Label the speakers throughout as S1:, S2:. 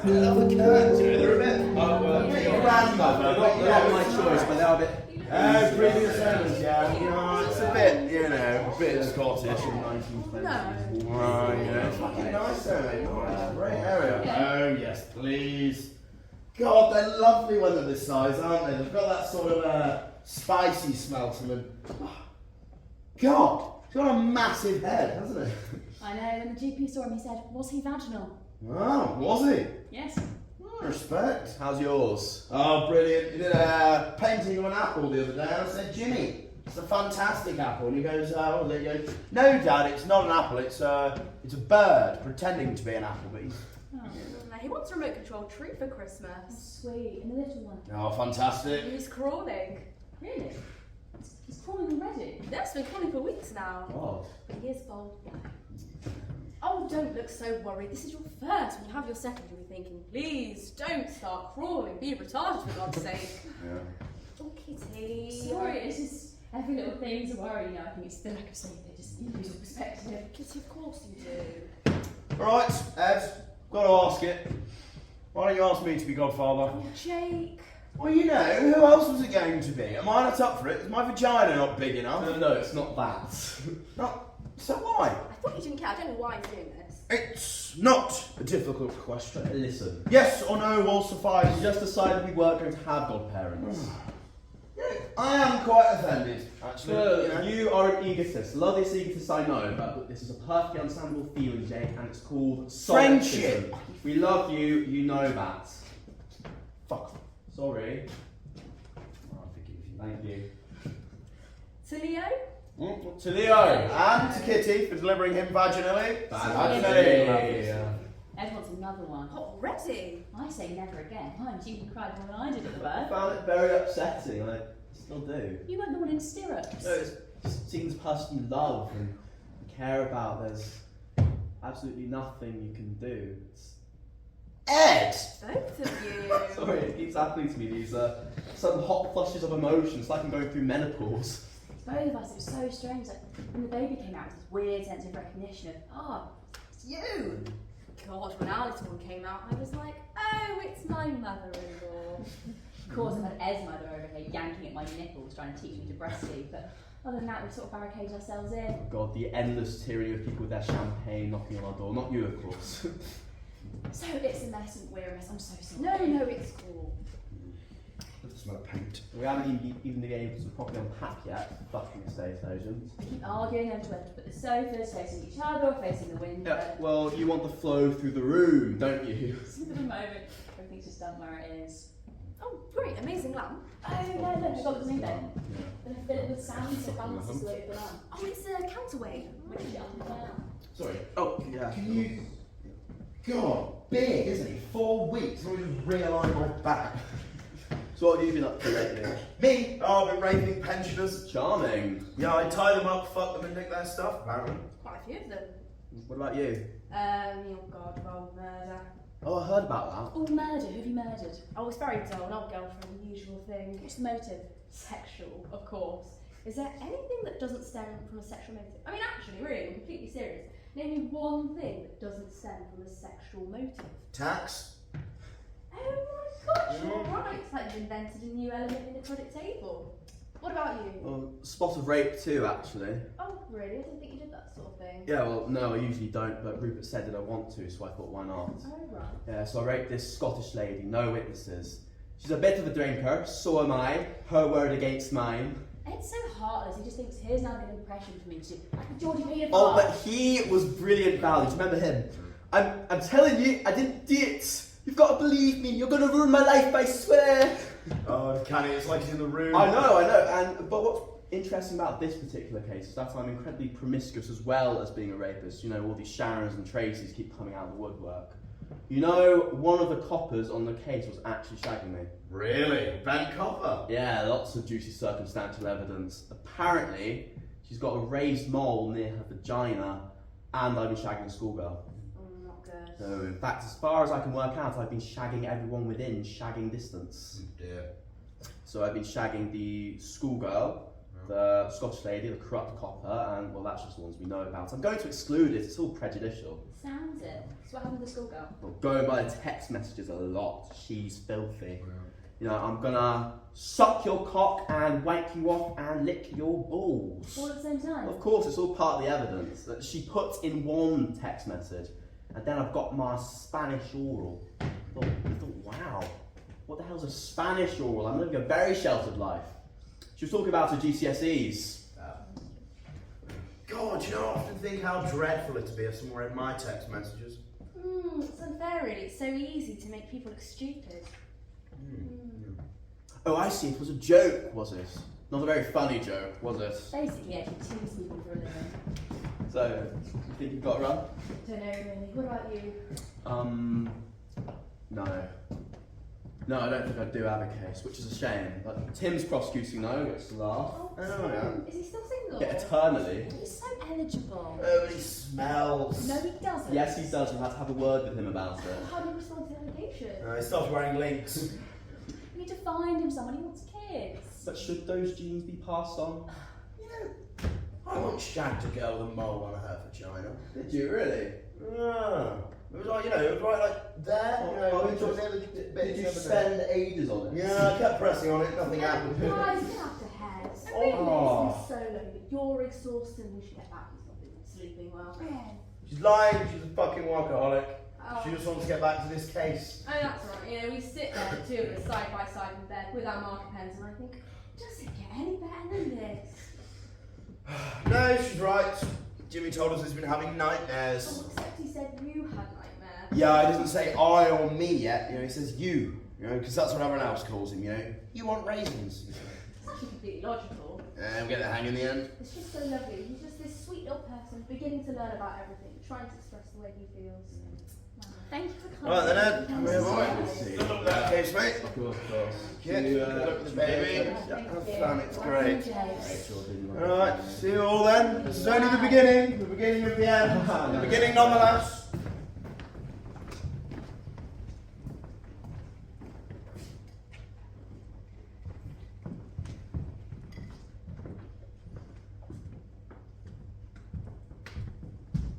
S1: love the curtains, you know, they're a bit...
S2: Your grandmother, they're not my choice, but they're a bit...
S1: previous owners, yeah. You know, it's a bit, you know, a bit Scottish in 1920s.
S2: No.
S1: You know, it's fucking nice there, mate. Great area. Oh, yes, please. God, they're lovely when they're this size, aren't they? They've got that sort of spicy smell to them. God, it's got a massive head, hasn't it?
S3: I know, when the GP saw him, he said, was he vaginal?
S1: Oh, was he?
S3: Yes.
S1: Respect.
S2: How's yours?
S1: Oh, brilliant. He did a painting of an apple the other day, and I said, Jimmy, it's a fantastic apple. And he goes, oh, there you go. No, Dad, it's not an apple, it's a bird pretending to be an apple, but he's...
S4: He wants a remote control tree for Christmas.
S3: Oh, sweet, and the little one.
S1: Oh, fantastic.
S4: He's crawling.
S3: Really? He's crawling already?
S4: Yes, been crawling for weeks now.
S1: Oh.
S4: But he is bold. Oh, don't look so worried. This is your first. When you have your second, you'll be thinking, please don't start crawling. Be retarded for God's sake.
S1: Yeah.
S4: Oh, Kitty.
S3: Sorry, it's just every little thing's a worry now. I think it's the lack of sleep. It just you lose your perspective.
S4: Kitty, of course you do.
S1: Right, Ed, got to ask it. Why don't you ask me to be godfather?
S4: Oh, Jake.
S1: Well, you know, who else was it going to be? Am I not up for it? Is my vagina not big enough?
S2: No, it's not that.
S1: No. So why?
S4: I thought you didn't care. I don't know why he's doing this.
S1: It's not a difficult question.
S2: Listen,
S1: Yes or no will suffice.
S2: we just decided we weren't going to have godparents.
S1: I am quite offended, actually.
S2: Well, you are an egotist. A lot of these egotists I know, but this is a perfectly understandable feeling, Jake, and it's called
S1: Friendship.
S2: solipsism. We love you, you know that.
S1: Fuck.
S2: Sorry.
S1: I'll forgive you.
S2: Thank you.
S4: To Leo?
S1: To Leo and to Kitty for delivering him vaginally.
S2: Vaginally.
S3: Ed wants another one.
S4: Already?
S3: I say never again. Mind you, you cried more than I did at the
S2: I
S3: birth.
S2: found it very upsetting, I still do.
S3: You weren't the one in stirrups.
S2: No, it's just seeing this person you love and care about, there's absolutely nothing you can do. It's...
S1: Ed!
S4: Both of you.
S2: Sorry, it keeps happening to me, these sudden hot flushes of emotion. It's like I'm going through menopause.
S3: Both of us, it was so strange. Like, when the baby came out, it was this weird sense of recognition of, it's you.
S4: God, when our little one came out, I was like, oh, it's my mother-in-law.
S3: Of course, I've had Ed's mother over here yanking at my nipples, trying to teach me to breastfeed, but other than that, we sort of barricaded ourselves in.
S2: Oh God, the endless tyranny of people with their champagne knocking on our door. Not you, of course.
S3: So it's a mess and we're a mess. I'm so sorry.
S4: No, it's cool.
S1: Does it smell of paint?
S2: We haven't even been able to properly unpack yet. Fucking estate agents.
S3: We keep arguing over whether to put the sofas facing each other or facing the window.
S2: Yeah, well, you want the flow through the room, don't you?
S3: Just at the moment, everything's just done where it is.
S4: Oh, great, amazing lamp.
S3: Oh, no, we've got the new then. Gonna fill it with sand so it balances the weight of the lamp.
S4: Oh, it's a counterweight.
S3: Which is up and down.
S1: Sorry.
S2: Oh, yeah.
S1: Can you... God, big, isn't he? 4 weeks, and we just realign my back.
S2: So what have you been up to lately?
S1: Me? Oh, I've been raping pensioners.
S2: Charming.
S1: Yeah, I tie them up, fuck them, and take their stuff, apparently.
S4: Quite a few of them.
S2: What about you?
S4: Oh God, well, murder.
S2: Oh, I heard about that.
S3: Oh, murder. Who have you murdered?
S4: Oh, it's very dull, an old girlfriend, the usual thing.
S3: What's the motive?
S4: Sexual, of course. Is there anything that doesn't stem from a sexual motive? I mean, actually, really, I'm completely serious. Name me one thing that doesn't stem from a sexual motive.
S1: Tax?
S4: Oh my gosh, you're right. It's like you've invented a new element in the periodic table. What about you?
S2: Well, spot of rape too, actually.
S4: Oh, really? I didn't think you did that sort of thing.
S2: Yeah, well, no, I usually don't, but Rupert said that I want to, so I thought, why not?
S4: Oh, right.
S2: Yeah, so I raped this Scottish lady, no witnesses. She's a bit of a drinker, so am I. Her word against mine.
S3: Ed's so heartless, he just thinks here's now a good impression for me to like a Geordie paedophile.
S2: Oh, but he was brilliant value. Do you remember him? I'm telling you, I didn't do it. You've got to believe me. You're going to ruin my life, I swear.
S1: Oh, Canny, it's like he's in the room.
S2: I know. But what's interesting about this particular case is that I'm incredibly promiscuous as well as being a rapist. You know, all these Sharons and Tracys keep coming out of the woodwork. You know, one of the coppers on the case was actually shagging me.
S1: Really? Ben Copper?
S2: Yeah, lots of juicy circumstantial evidence. Apparently, she's got a raised mole near her vagina, and I've been shagging a schoolgirl.
S4: Oh, not good.
S2: So, in fact, as far as I can work out, I've been shagging everyone within shagging distance.
S1: Dear.
S2: So I've been shagging the schoolgirl, the Scottish lady, the corrupt copper, and well, that's just the ones we know about. I'm going to exclude it. It's all prejudicial.
S3: Sounds it. So what happened to the schoolgirl?
S2: Well, going by the text messages a lot, she's filthy. You know, I'm gonna suck your cock and wank you off and lick your balls.
S3: All at the same time?
S2: Of course, it's all part of the evidence that she puts in one text message, and then I've got my Spanish oral. I thought, wow, what the hell's a Spanish oral? I'm living a very sheltered life. She was talking about her GCSEs.
S1: God, you know, I often think how dreadful it'd be if someone read my text messages.
S4: It's unfair, really. It's so easy to make people look stupid.
S2: Oh, I see. It was a joke, was it? Not a very funny joke, was it?
S3: Basically, yeah, she teams people for a living.
S2: So, you think you've got a run?
S3: Don't know really. What about you?
S2: No. No, I don't think I do have a case, which is a shame. But Tim's prosecuting now, gets to laugh.
S3: Oh,
S1: yeah.
S3: Is he still single?
S2: Get eternally.
S3: He's so eligible.
S1: Oh, he smells.
S3: No, he doesn't.
S2: Yes, he does. We'll have to have a word with him about it.
S3: How do you respond to the allegation?
S1: He started wearing links.
S3: You need to find him someone. He wants kids.
S2: But should those genes be passed on?
S1: You know, I once shagged a girl with a mole on her vagina.
S2: Did you really?
S1: Yeah. It was like, you know, it was right like there. You know,
S2: Oh,
S1: towards the other bit.
S2: Did you
S1: the other
S2: spend ages on it?
S1: bit. Yeah, I kept pressing on it, nothing happened.
S3: Guys, get out to head. I
S2: Oh.
S3: really miss so lonely, but you're exhausted and we should get back to something like sleeping well.
S1: She's lying, she's a fucking workaholic.
S4: Oh.
S1: She just wants to get back to this case.
S4: Oh, that's right. You know, we sit there, the two of us, side by side in bed with our marker pens, and I think,
S3: Does it get any better than this?
S1: No, she's right. Jimmy told us he's been having nightmares.
S4: oh, except he said you had nightmares.
S1: Yeah, he doesn't say I or me yet, you know, he says you because that's what everyone else calls him, you know. You want raisins.
S4: It's actually completely logical.
S1: And we get the hang in the end.
S3: It's just so lovely. He's just this sweet little person beginning to learn about everything, trying to express the way he feels. Wow. Thank you for coming.
S1: Alright then, Ed.
S3: Thank
S1: We're
S3: you so
S1: right.
S3: much.
S1: Good luck with that case, mate.
S2: Of course, of course.
S1: Yeah, good luck with the baby.
S3: Thank
S1: Have
S3: you.
S1: fun, it's
S3: Welcome,
S1: great.
S3: James.
S1: Alright, see you all then. This is only the beginning of the end. The beginning nonetheless.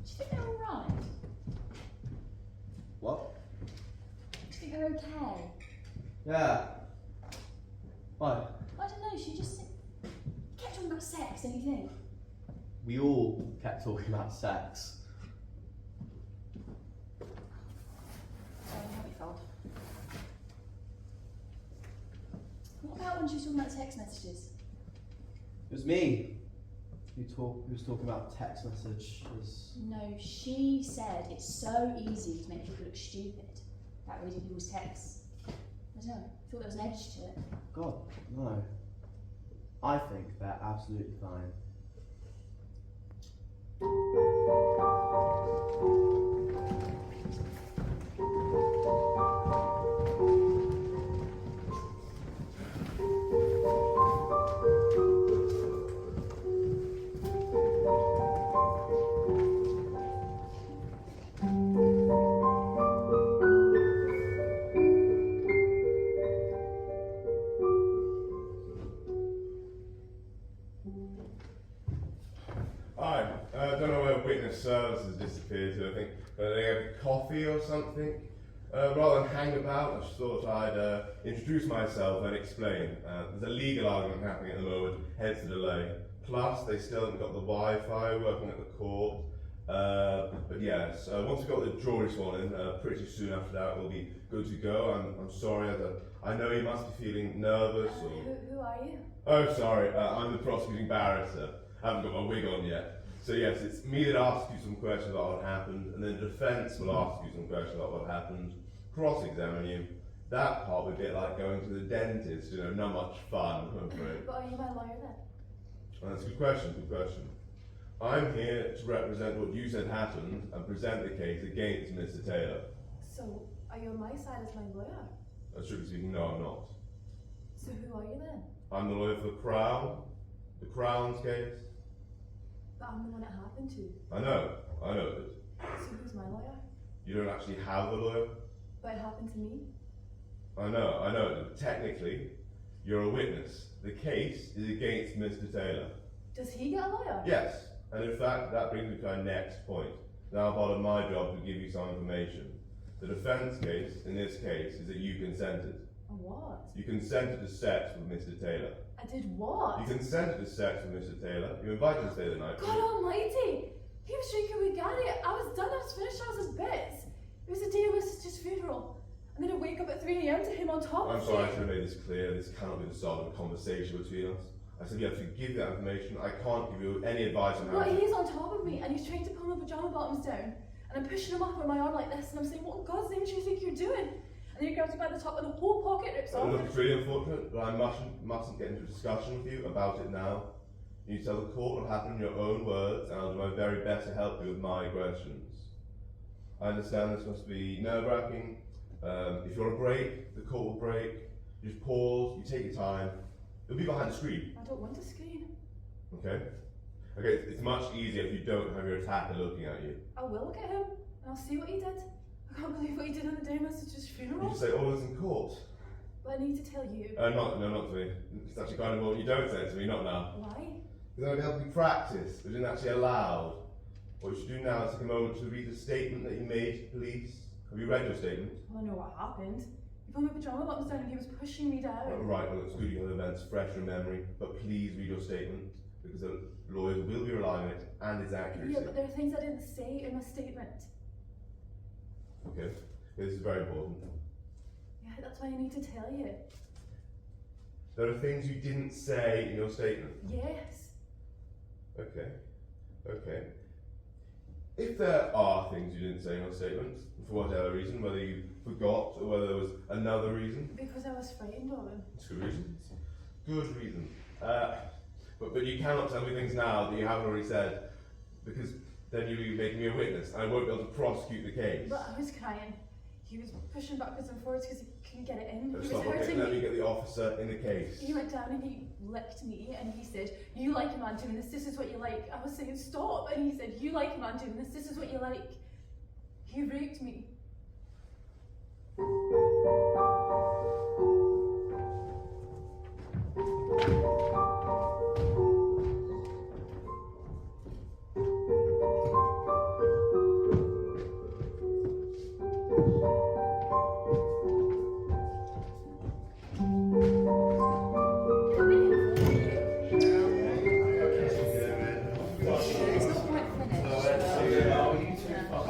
S3: Do you think they're alright?
S2: What?
S3: Do you think they're okay?
S2: Yeah. Why?
S3: I don't know, she just kept talking about sex, don't you think?
S2: We all kept talking about sex.
S3: Sorry, I'll be fold. What about when she was talking about text messages?
S2: It was me who was talking about text messages.
S3: No, she said it's so easy to make people look stupid about reading people's texts. I don't know, I thought there was an edge to it.
S2: God, no. I think they're absolutely fine.
S5: Hi, I don't know where witness services disappeared to. I think they have coffee or something. Rather than hang about, I just thought I'd introduce myself and explain. There's a legal argument happening at the moment, hence the delay. Plus, they still haven't got the Wi-Fi working at the court. But yes, once we've got the jury sworn in, pretty soon after that we'll be good to go. I'm sorry, I know you must be feeling nervous. Or...
S4: Who are you?
S5: Oh, sorry, I'm the prosecuting barrister. I haven't got my wig on yet. So yes, it's me that asks you some questions about what happened, and then the defence will ask you some questions about what happened, cross-examine you. That part would be a bit like going to the dentist, you know, not much fun, I'm afraid.
S4: But are you my lawyer then?
S5: That's a good question, good question. I'm here to represent what you said happened and present the case against Mr. Taylor.
S4: So, are you on my side as my lawyer?
S5: Strictly speaking, no, I'm not.
S4: So who are you then?
S5: I'm the lawyer for the Crown's case.
S4: But I'm the one it happened to.
S5: I know it.
S4: So who's my lawyer?
S5: You don't actually have a lawyer.
S4: But it happened to me?
S5: I know. Technically, You're a witness. The case is against Mr. Taylor.
S4: Does he get a lawyer?
S5: Yes, and in fact, that brings me to our next point. Now part of my job to give you some information. The defence case, in this case, is that you consented.
S4: A what?
S5: You consented to sex with Mr. Taylor.
S4: I did what?
S5: You consented to sex with Mr. Taylor. You invited him to stay the night.
S4: God almighty! He was drinking with Gary. I was done, I was finished, I was in bits. It was the day of my sister's funeral. And then I wake up at 3 AM to him on top
S5: I'm
S4: of
S5: sorry, I
S4: me.
S5: should have made this clear. This cannot be the start of a conversation between us. I said you have to give that information. I can't give you any advice on how
S4: But
S5: to...
S4: he's on top of me and he's trying to pull my pajama bottoms down. And I'm pushing him up on my arm like this and I'm saying, what in God's name do you think you're doing? And then he grabs me by the top and the whole pocket rips off.
S5: Look, it's really unfortunate, but I mustn't get into a discussion with you about it now. You need to tell the court what happened in your own words, and I'll do my very best to help you with my questions. I understand this must be nerve-wracking. If you want to break, the court will break. You just pause, you take your time. You'll be behind the screen.
S4: I don't want to screen.
S5: Okay? Okay, it's much easier if you don't have your attacker looking at you.
S4: I will look at him and I'll see what he did. I can't believe what he did on the day of my sister's
S5: You
S4: funeral.
S5: just say all this in court.
S4: But I need to tell you.
S5: Not to me. It's actually kind of what you don't say it to me, not now.
S4: Why?
S5: Because I'd help you practice, which isn't actually allowed. What you should do now is take a moment to read the statement that you made to police. Have you read your statement?
S4: Well, I know what happened. He pulled my pajama bottoms down and he was pushing me down.
S5: Right, well it's good you have events fresh in memory, but please read your statement, because the lawyers will be relying on it and its accuracy.
S4: Yeah, but there are things I didn't say in my statement.
S5: Okay, this is very important.
S4: Yeah, that's why I need to tell you.
S5: There are things you didn't say in your statement.
S4: Yes.
S5: Okay, okay. If there are things you didn't say in your statement, for whatever reason, whether you forgot or whether there was another reason,
S4: Because I was frightened of him.
S5: it's good reason. Good reason. But you cannot tell me things now that you haven't already said, because then you'll be making me a witness, and I won't be able to prosecute the case.
S4: But I was crying. He was pushing backwards and forwards because he couldn't get it in. He was
S5: Stop, okay,
S4: hurting
S5: let me
S4: me.
S5: get the officer in the case.
S4: He went down and he licked me and he said, you like a man doing this is what you like. I was saying stop and he said, you like a man doing this is what you like. He raped me.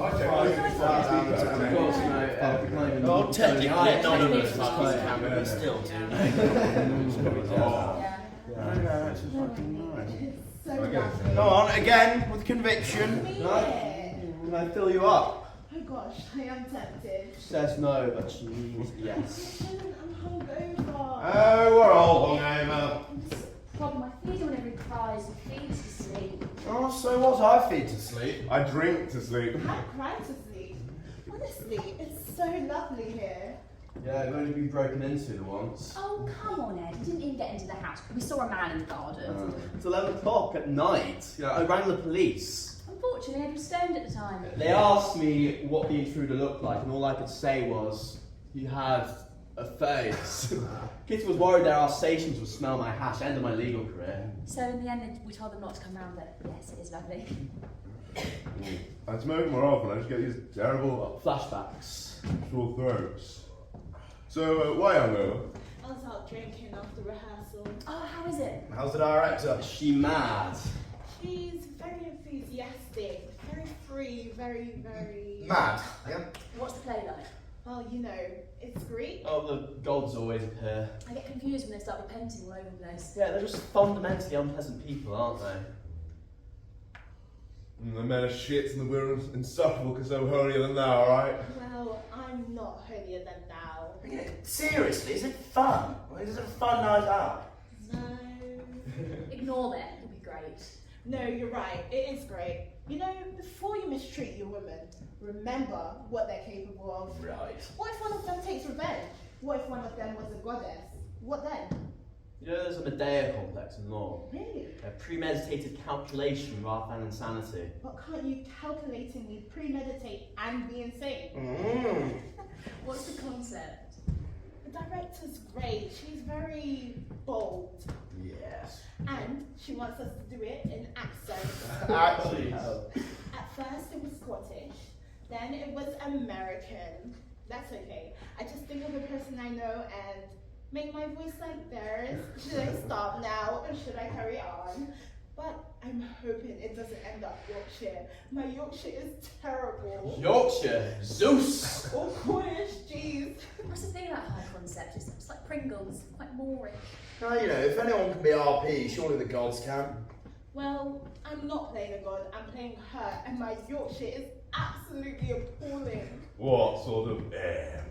S4: It's not quite finished.
S1: Oh, technically anonymous, but still do. Go on, again, with conviction.
S2: Can I fill you up?
S6: Oh gosh, I am tempted.
S2: She says no, but she means yes.
S6: I'm hungover.
S1: Oh, we're all hungover.
S3: Problem, I feed him whenever he cries and feeds to sleep.
S1: Oh, so what? I feed to sleep.
S5: I drink to sleep.
S6: I cry to sleep. Honestly, it's so lovely here.
S2: Yeah, I've only been broken into the once.
S3: Oh, come on, Ed. He didn't even get into the house. We saw a man in the garden.
S2: It's 11 o'clock at night. You know, I rang the police.
S3: Unfortunately, Ed was stoned at the time.
S2: They asked me what the intruder looked like, and all I could say was, "You have a face." Kitty was worried their Alsatians would smell my hash, end of my legal career.
S3: So in the end, we told them not to come round, but yes, it is lovely.
S5: I smoke more often, I just get these terrible
S2: Flashbacks.
S5: sore throats. So, why hungover?
S6: I was out drinking after rehearsal.
S3: Oh, how is it?
S1: How's the director?
S2: Is she mad?
S6: He's very enthusiastic, very free, very...
S1: Mad. Yeah.
S3: What's the play like?
S6: Well, you know, it's Greek.
S2: Oh, the gods always appear.
S3: I get confused when they start repenting all over the place.
S2: Yeah, they're just fundamentally unpleasant people, aren't they?
S5: The men are shits and the women are insufferable because they're holier than thou, alright?
S6: Well, I'm not holier than thou.
S1: Seriously, is it fun? Is it a fun night out?
S6: No.
S3: Ignore them, it'll be great.
S6: No, you're right. It is great. You know, before you mistreat your women, remember what they're capable of.
S1: Right.
S6: What if one of them takes revenge? What if one of them was a goddess? What then?
S2: You know, there's a Medea complex in law.
S6: Really?
S2: A premeditated calculation rather than insanity.
S6: But can't you calculatingly premeditate and be insane?
S1: Mm.
S3: What's the concept?
S6: The director's great. She's very bold.
S1: Yes.
S6: And she wants us to do it in accents.
S1: Actually.
S6: At first it was Scottish, then it was American. That's okay. I just think of the person I know and make my voice like theirs. Should I stop now or should I carry on? But I'm hoping it doesn't end up Yorkshire. My Yorkshire is terrible.
S2: Yorkshire, Zeus.
S6: Or Cornish, jeez.
S3: What's the thing about high concept? It's like Pringles, quite boring.
S1: Now, you know, if anyone can be RP, surely the gods can.
S6: Well, I'm not playing a god, I'm playing her, and my Yorkshire is absolutely appalling.
S5: What sort of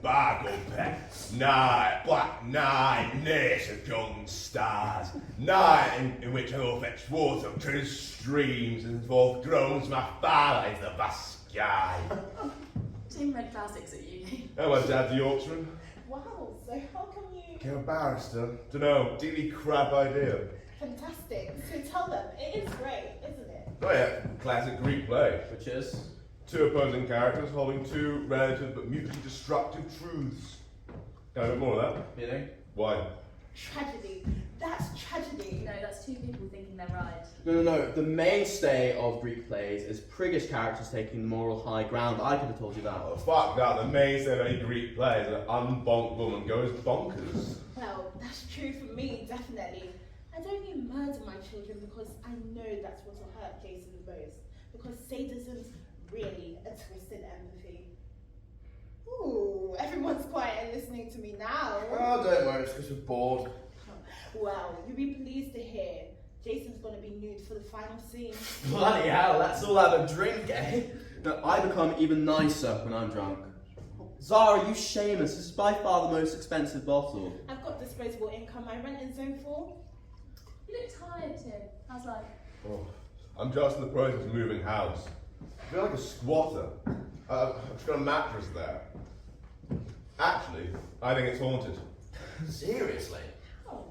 S5: bargle pet? Night, black night, nation of young stars. Night in which I will fetch water through streams and forth drones my firelight in the vast sky.
S3: Tim read classics at uni.
S5: Oh, my dad's a Yorkshireman.
S6: Wow, so how come you...
S5: Became a barrister. Dunno, deeply crap idea.
S6: Fantastic. So tell them, it is great, isn't it?
S5: Oh yeah, classic Greek play.
S2: Which is?
S5: Two opposing characters holding two relative but mutually destructive truths. Can I have a bit more of that?
S2: Meaning?
S5: Why?
S6: Tragedy. That's tragedy.
S3: No, that's two people thinking they're right.
S2: No. The mainstay of Greek plays is priggish characters taking the moral high ground. I could have told you that.
S5: Oh, fuck that. The mainstay of any Greek play is an unbonked woman goes bonkers.
S6: Well, that's true for me, definitely. I'd only murder my children because I know that's what will hurt Jason the most. Because sadism's really a twisted empathy. Ooh, everyone's quiet and listening to me now.
S1: Oh, don't worry, it's because we're bored.
S6: Well, you'll be pleased to hear Jason's gonna be nude for the final scene.
S2: Bloody hell, let's all have a drink, eh? No, I become even nicer when I'm drunk. Zara, you shame us. This is by far the most expensive bottle.
S6: I've got disposable income. I rent in Zone 4.
S3: You look tired, Tim. How's life?
S5: Oh, I'm just in the process of moving house. I feel like a squatter. I've just got a mattress there. Actually, I think it's haunted.
S1: Seriously?
S3: Oh.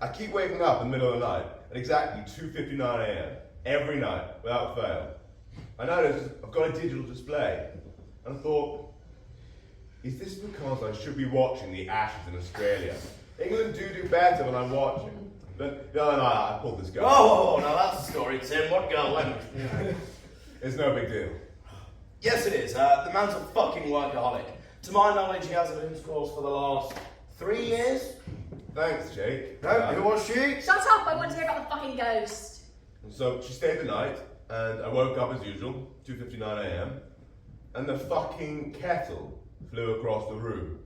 S5: I keep waking up in the middle of the night at exactly 2:59 a.m. every night without fail. I noticed I've got a digital display, and I thought, is this because I should be watching the Ashes in Australia? England do better when I'm watching. But the other night I pulled this guy.
S1: Oh, now that's a story, Tim. What girl went?
S5: It's no big deal.
S1: Yes, it is. The man's a fucking workaholic. To my knowledge, he hasn't been in schools for the last 3 years.
S5: Thanks, Jake.
S1: No, who was she?
S3: Shut up! I want to hear about the fucking ghost.
S5: So she stayed the night, and I woke up as usual, 2:59 a.m., and the fucking kettle flew across the room.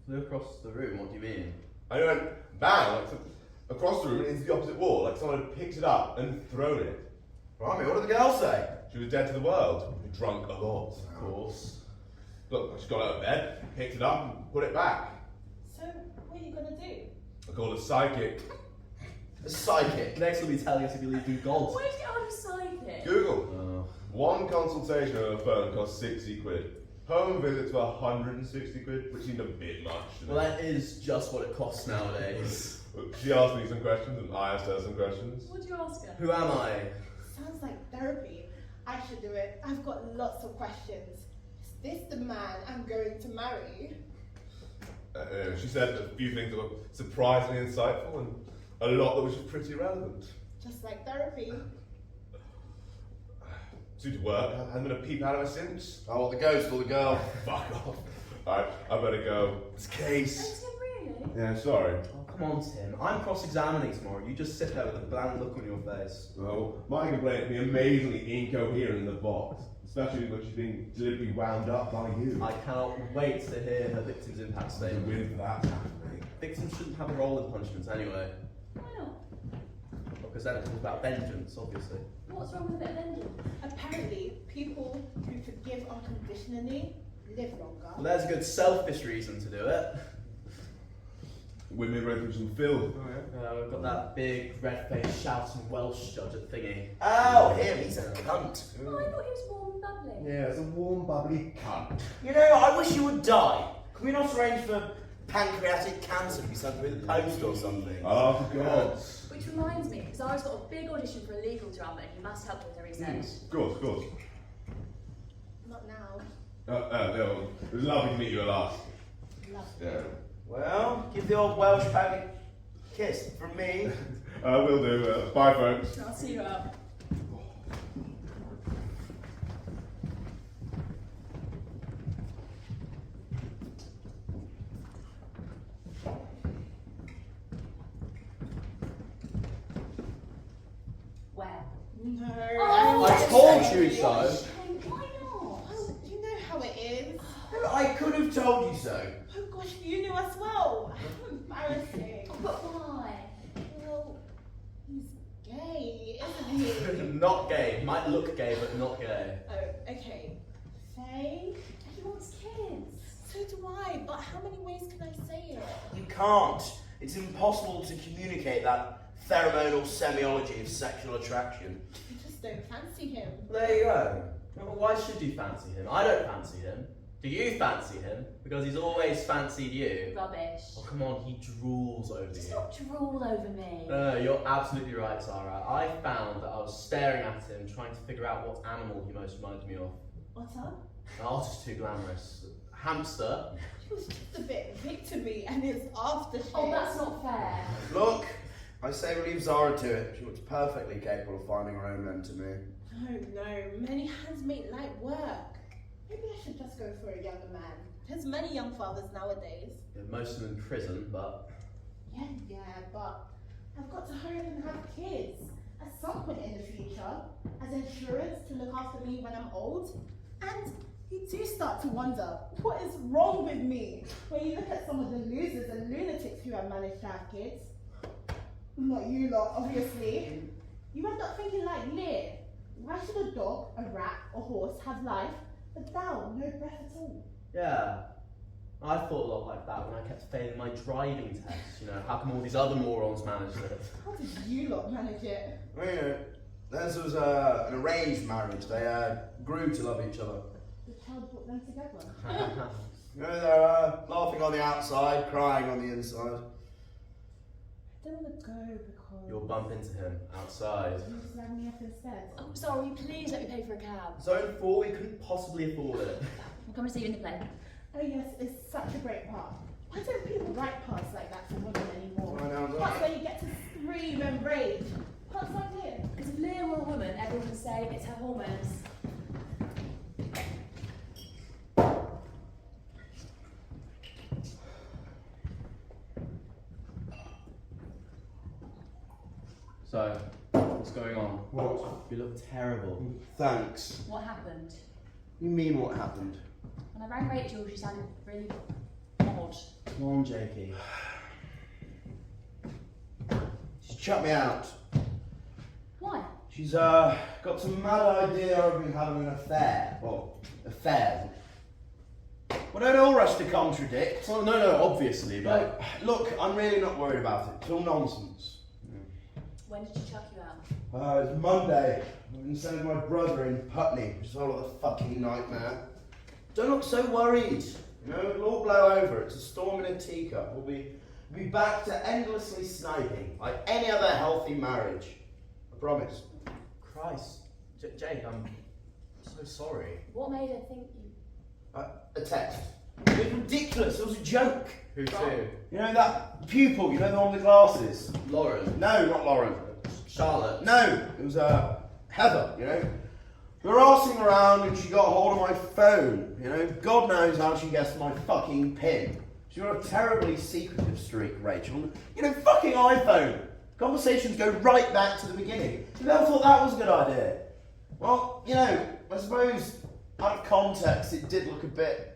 S2: Flew across the room, what do you mean?
S5: I went bang, like across the room into the opposite wall, like someone had picked it up and thrown it.
S1: Blimey, what did the girl say?
S5: She was dead to the world. Drunk a lot.
S2: Of course.
S5: Look, I just got out of bed, picked it up, and put it back.
S6: So, what are you gonna do?
S5: I called a psychic.
S1: A psychic.
S2: Next will be telling us if you believe in God.
S3: Why did you get on a psychic?
S5: Google. One consultation over the phone cost 60 quid. Home visits were 160 quid, which seemed a bit much to me.
S2: Well, that is just what it costs nowadays.
S5: She asked me some questions, and I asked her some questions.
S3: What did you ask her?
S2: Who am I?
S6: Sounds like therapy. I should do it. I've got lots of questions. Is this the man I'm going to marry?
S5: She said a few things that were surprisingly insightful, and a lot that was just pretty relevant.
S6: Just like therapy.
S5: Suited work, I haven't been a peep out of her since.
S1: Oh, what, the ghost or the girl?
S5: Fuck off. Alright, I better go.
S1: This case.
S3: Oh, Tim, really?
S5: Yeah, sorry.
S2: Oh, come on, Tim. I'm cross-examining tomorrow. You just sit there with a bland look on your face.
S5: Well, my complaint would be amazingly incoherent in the box, especially when she's being deliberately wound up by you.
S2: I cannot wait to hear her victim's impact
S5: There's a
S2: statement.
S5: win for that happening.
S2: Victims shouldn't have a role in punishments anyway.
S3: Why not?
S2: Because then it's all about vengeance, obviously.
S3: What's wrong with a bit of vengeance?
S6: Apparently, people who forgive unconditionally live longer.
S2: Well, there's a good selfish reason to do it.
S5: Women read through some filth.
S2: We've got that big, red-faced, shouting Welsh judge at Thingy.
S1: Oh, him, he's a cunt.
S3: Oh, I thought he was warm and bubbly.
S5: Yeah, it's a warm, bubbly cunt.
S1: You know, I wish you would die. Can we not arrange for pancreatic cancer to be sent through the post or something?
S5: Oh, for gods.
S3: Which reminds me, Zara's got a big audition for a legal drama and you must help with her, he said.
S5: Of course.
S6: Not now.
S5: It was lovely to meet you at last.
S6: Love.
S5: Yeah.
S1: Well, give the old Welsh fag a kiss from me.
S5: Will do. Bye, folks.
S3: I'll see you out.
S4: Where?
S6: No.
S3: Oh,
S2: I told you so.
S3: Why not?
S6: Oh, you know how it is.
S1: I could have told you so.
S6: Oh gosh, you knew as well. How embarrassing.
S3: But why?
S6: Well, he's gay, isn't he?
S2: Not gay. Might look gay, but not gay.
S6: Oh, okay. Faye?
S3: He wants kids.
S6: So do I, but how many ways can I say it?
S1: You can't. It's impossible to communicate that pheromonal semiology of sexual attraction.
S6: You just don't fancy him.
S2: There you go. Well, why should you fancy him? I don't fancy him. Do you fancy him? Because he's always fancied you.
S3: Rubbish.
S2: Oh, come on, he drools over
S3: Just
S2: you.
S3: not drool over me.
S2: No, you're absolutely right, Sarah. I found that I was staring at him, trying to figure out what animal he most reminded me of.
S6: Otter?
S2: Oh, just too glamorous. Hamster.
S6: He was just a bit victim-y and his aftershave.
S3: Oh, that's not fair.
S1: Look, I say we leave Zara to it. She looks perfectly capable of finding her own men to me.
S6: No, many hands make light work. Maybe I should just go for a younger man. There's many young fathers nowadays.
S2: Yeah, most of them in prison, but
S6: Yeah, but I've got to hurry up and have kids at some point in the future, as insurance to look after me when I'm old. And you do start to wonder, what is wrong with me? When you look at some of the losers and lunatics who have managed to have kids, not you lot, obviously, you end up thinking like Lear. Why should a dog, a rat, a horse have life, but thou no breath at all?
S2: yeah. I thought a lot like that when I kept failing my driving tests. You know, how come all these other morons managed it?
S6: How did you lot manage it?
S1: Well, you know, theirs was an arranged marriage. They grew to love each other.
S6: The child brought them together.
S1: You know, they're laughing on the outside, crying on the inside.
S6: I don't want to go because
S2: You'll bump into him outside.
S6: you just rang me up instead.
S3: Oh, sorry, please let me pay for a cab.
S2: Zone 4, we couldn't possibly afford it.
S3: I'll come and see you in the play.
S6: Oh yes, it's such a great part. Why don't people write parts like that for women anymore?
S1: I know,
S6: Parts where you get to scream and rage. Parts like this.
S3: Because if Leah were a woman, everyone would say it's her hormones.
S2: So, what's going on?
S1: What?
S2: You look terrible.
S1: Thanks.
S3: What happened?
S1: You mean what happened?
S3: When I rang Rachel, she sounded really odd.
S2: Come on, Jakey.
S1: She's chucked me out.
S3: Why?
S1: She's got some mad idea of me having an affair. Well, affairs. Well, don't all rush to contradict.
S2: Well, no, obviously, but...
S1: Look, I'm really not worried about it. It's all nonsense.
S3: When did she chuck you out?
S1: It's Monday. I've been staying with my brother in Putney, which is all a fucking nightmare. Don't look so worried. You know, it'll all blow over. It's a storm in a teacup. We'll be back to endlessly sniping, like any other healthy marriage. I promise.
S2: Christ. Jake, I'm so sorry.
S3: What made her think you...
S1: A text. It was ridiculous. It was a joke.
S2: Who to?
S1: You know that pupil, you know the one with the glasses?
S2: Lauren.
S1: No, not Lauren.
S2: Charlotte.
S1: No, it was Heather, you know. We were arsing around and she got hold of my phone, you know. God knows how she guessed my fucking PIN. She's got a terribly secretive streak, Rachel. You know, fucking iPhone. Conversations go right back to the beginning. You never thought that was a good idea. Well, you know, I suppose out of context it did look a bit...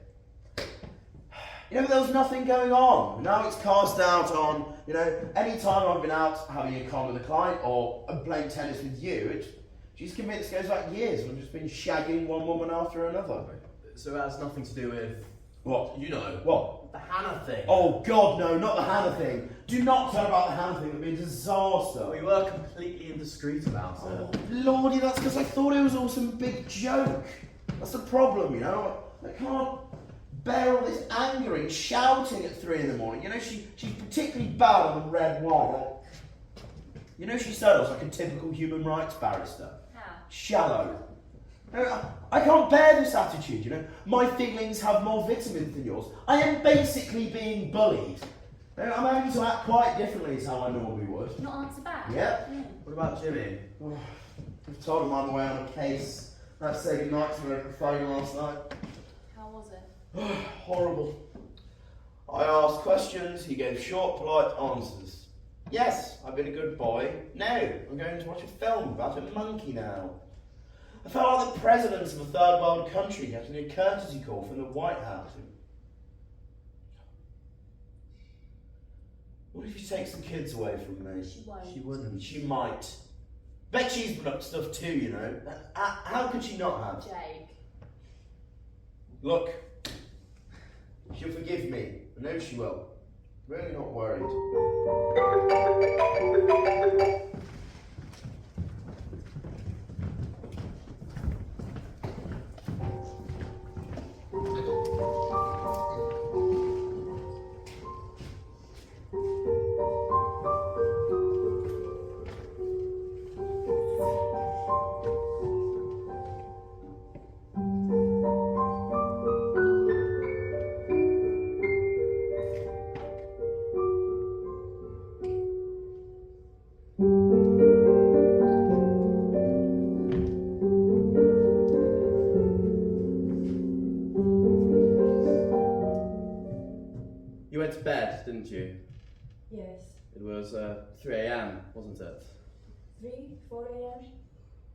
S1: You know, there was nothing going on. Now it's cast out on, you know, any time I've been out having a con with a client or playing tennis with you, she's convinced it goes back years. I've just been shagging one woman after another.
S2: So that has nothing to do with...
S1: What?
S2: You know.
S1: What?
S2: The Hannah thing.
S1: Oh, God, no, not the Hannah thing. Do not tell about the Hannah thing. It would be a disaster.
S2: We were completely indiscreet about it.
S1: Oh, Lordy, that's because I thought it was all some big joke. That's the problem, you know. I can't bear all this angering, shouting at 3 in the morning. You know, she's particularly bad on the red wine. You know, she said I was like a typical human rights barrister.
S3: How?
S1: Shallow. I can't bear this attitude, you know. My feelings have more vitamins than yours. I am basically being bullied. I'm having to act quite differently as how I normally would.
S3: Not answer back?
S1: Yep.
S2: What about Jimmy?
S1: I've told him I'm away on a case. I said goodnight to her at the phone last night.
S3: How was it?
S1: Horrible. I asked questions, he gave short, polite answers. Yes, I've been a good boy. No, I'm going to watch a film about a monkey now. I felt like the president of a third world country getting a courtesy call from the White House. What if he takes the kids away from me?
S3: She won't.
S2: She wouldn't.
S1: She might. Bet she's put up stuff too, you know. How could she not have?
S3: Jake.
S1: Look, she'll forgive me. I know she will. Really not worried.
S2: You went to bed, didn't you?
S4: Yes.
S2: It was 3 a.m, wasn't it?
S4: 3, 4 a.m.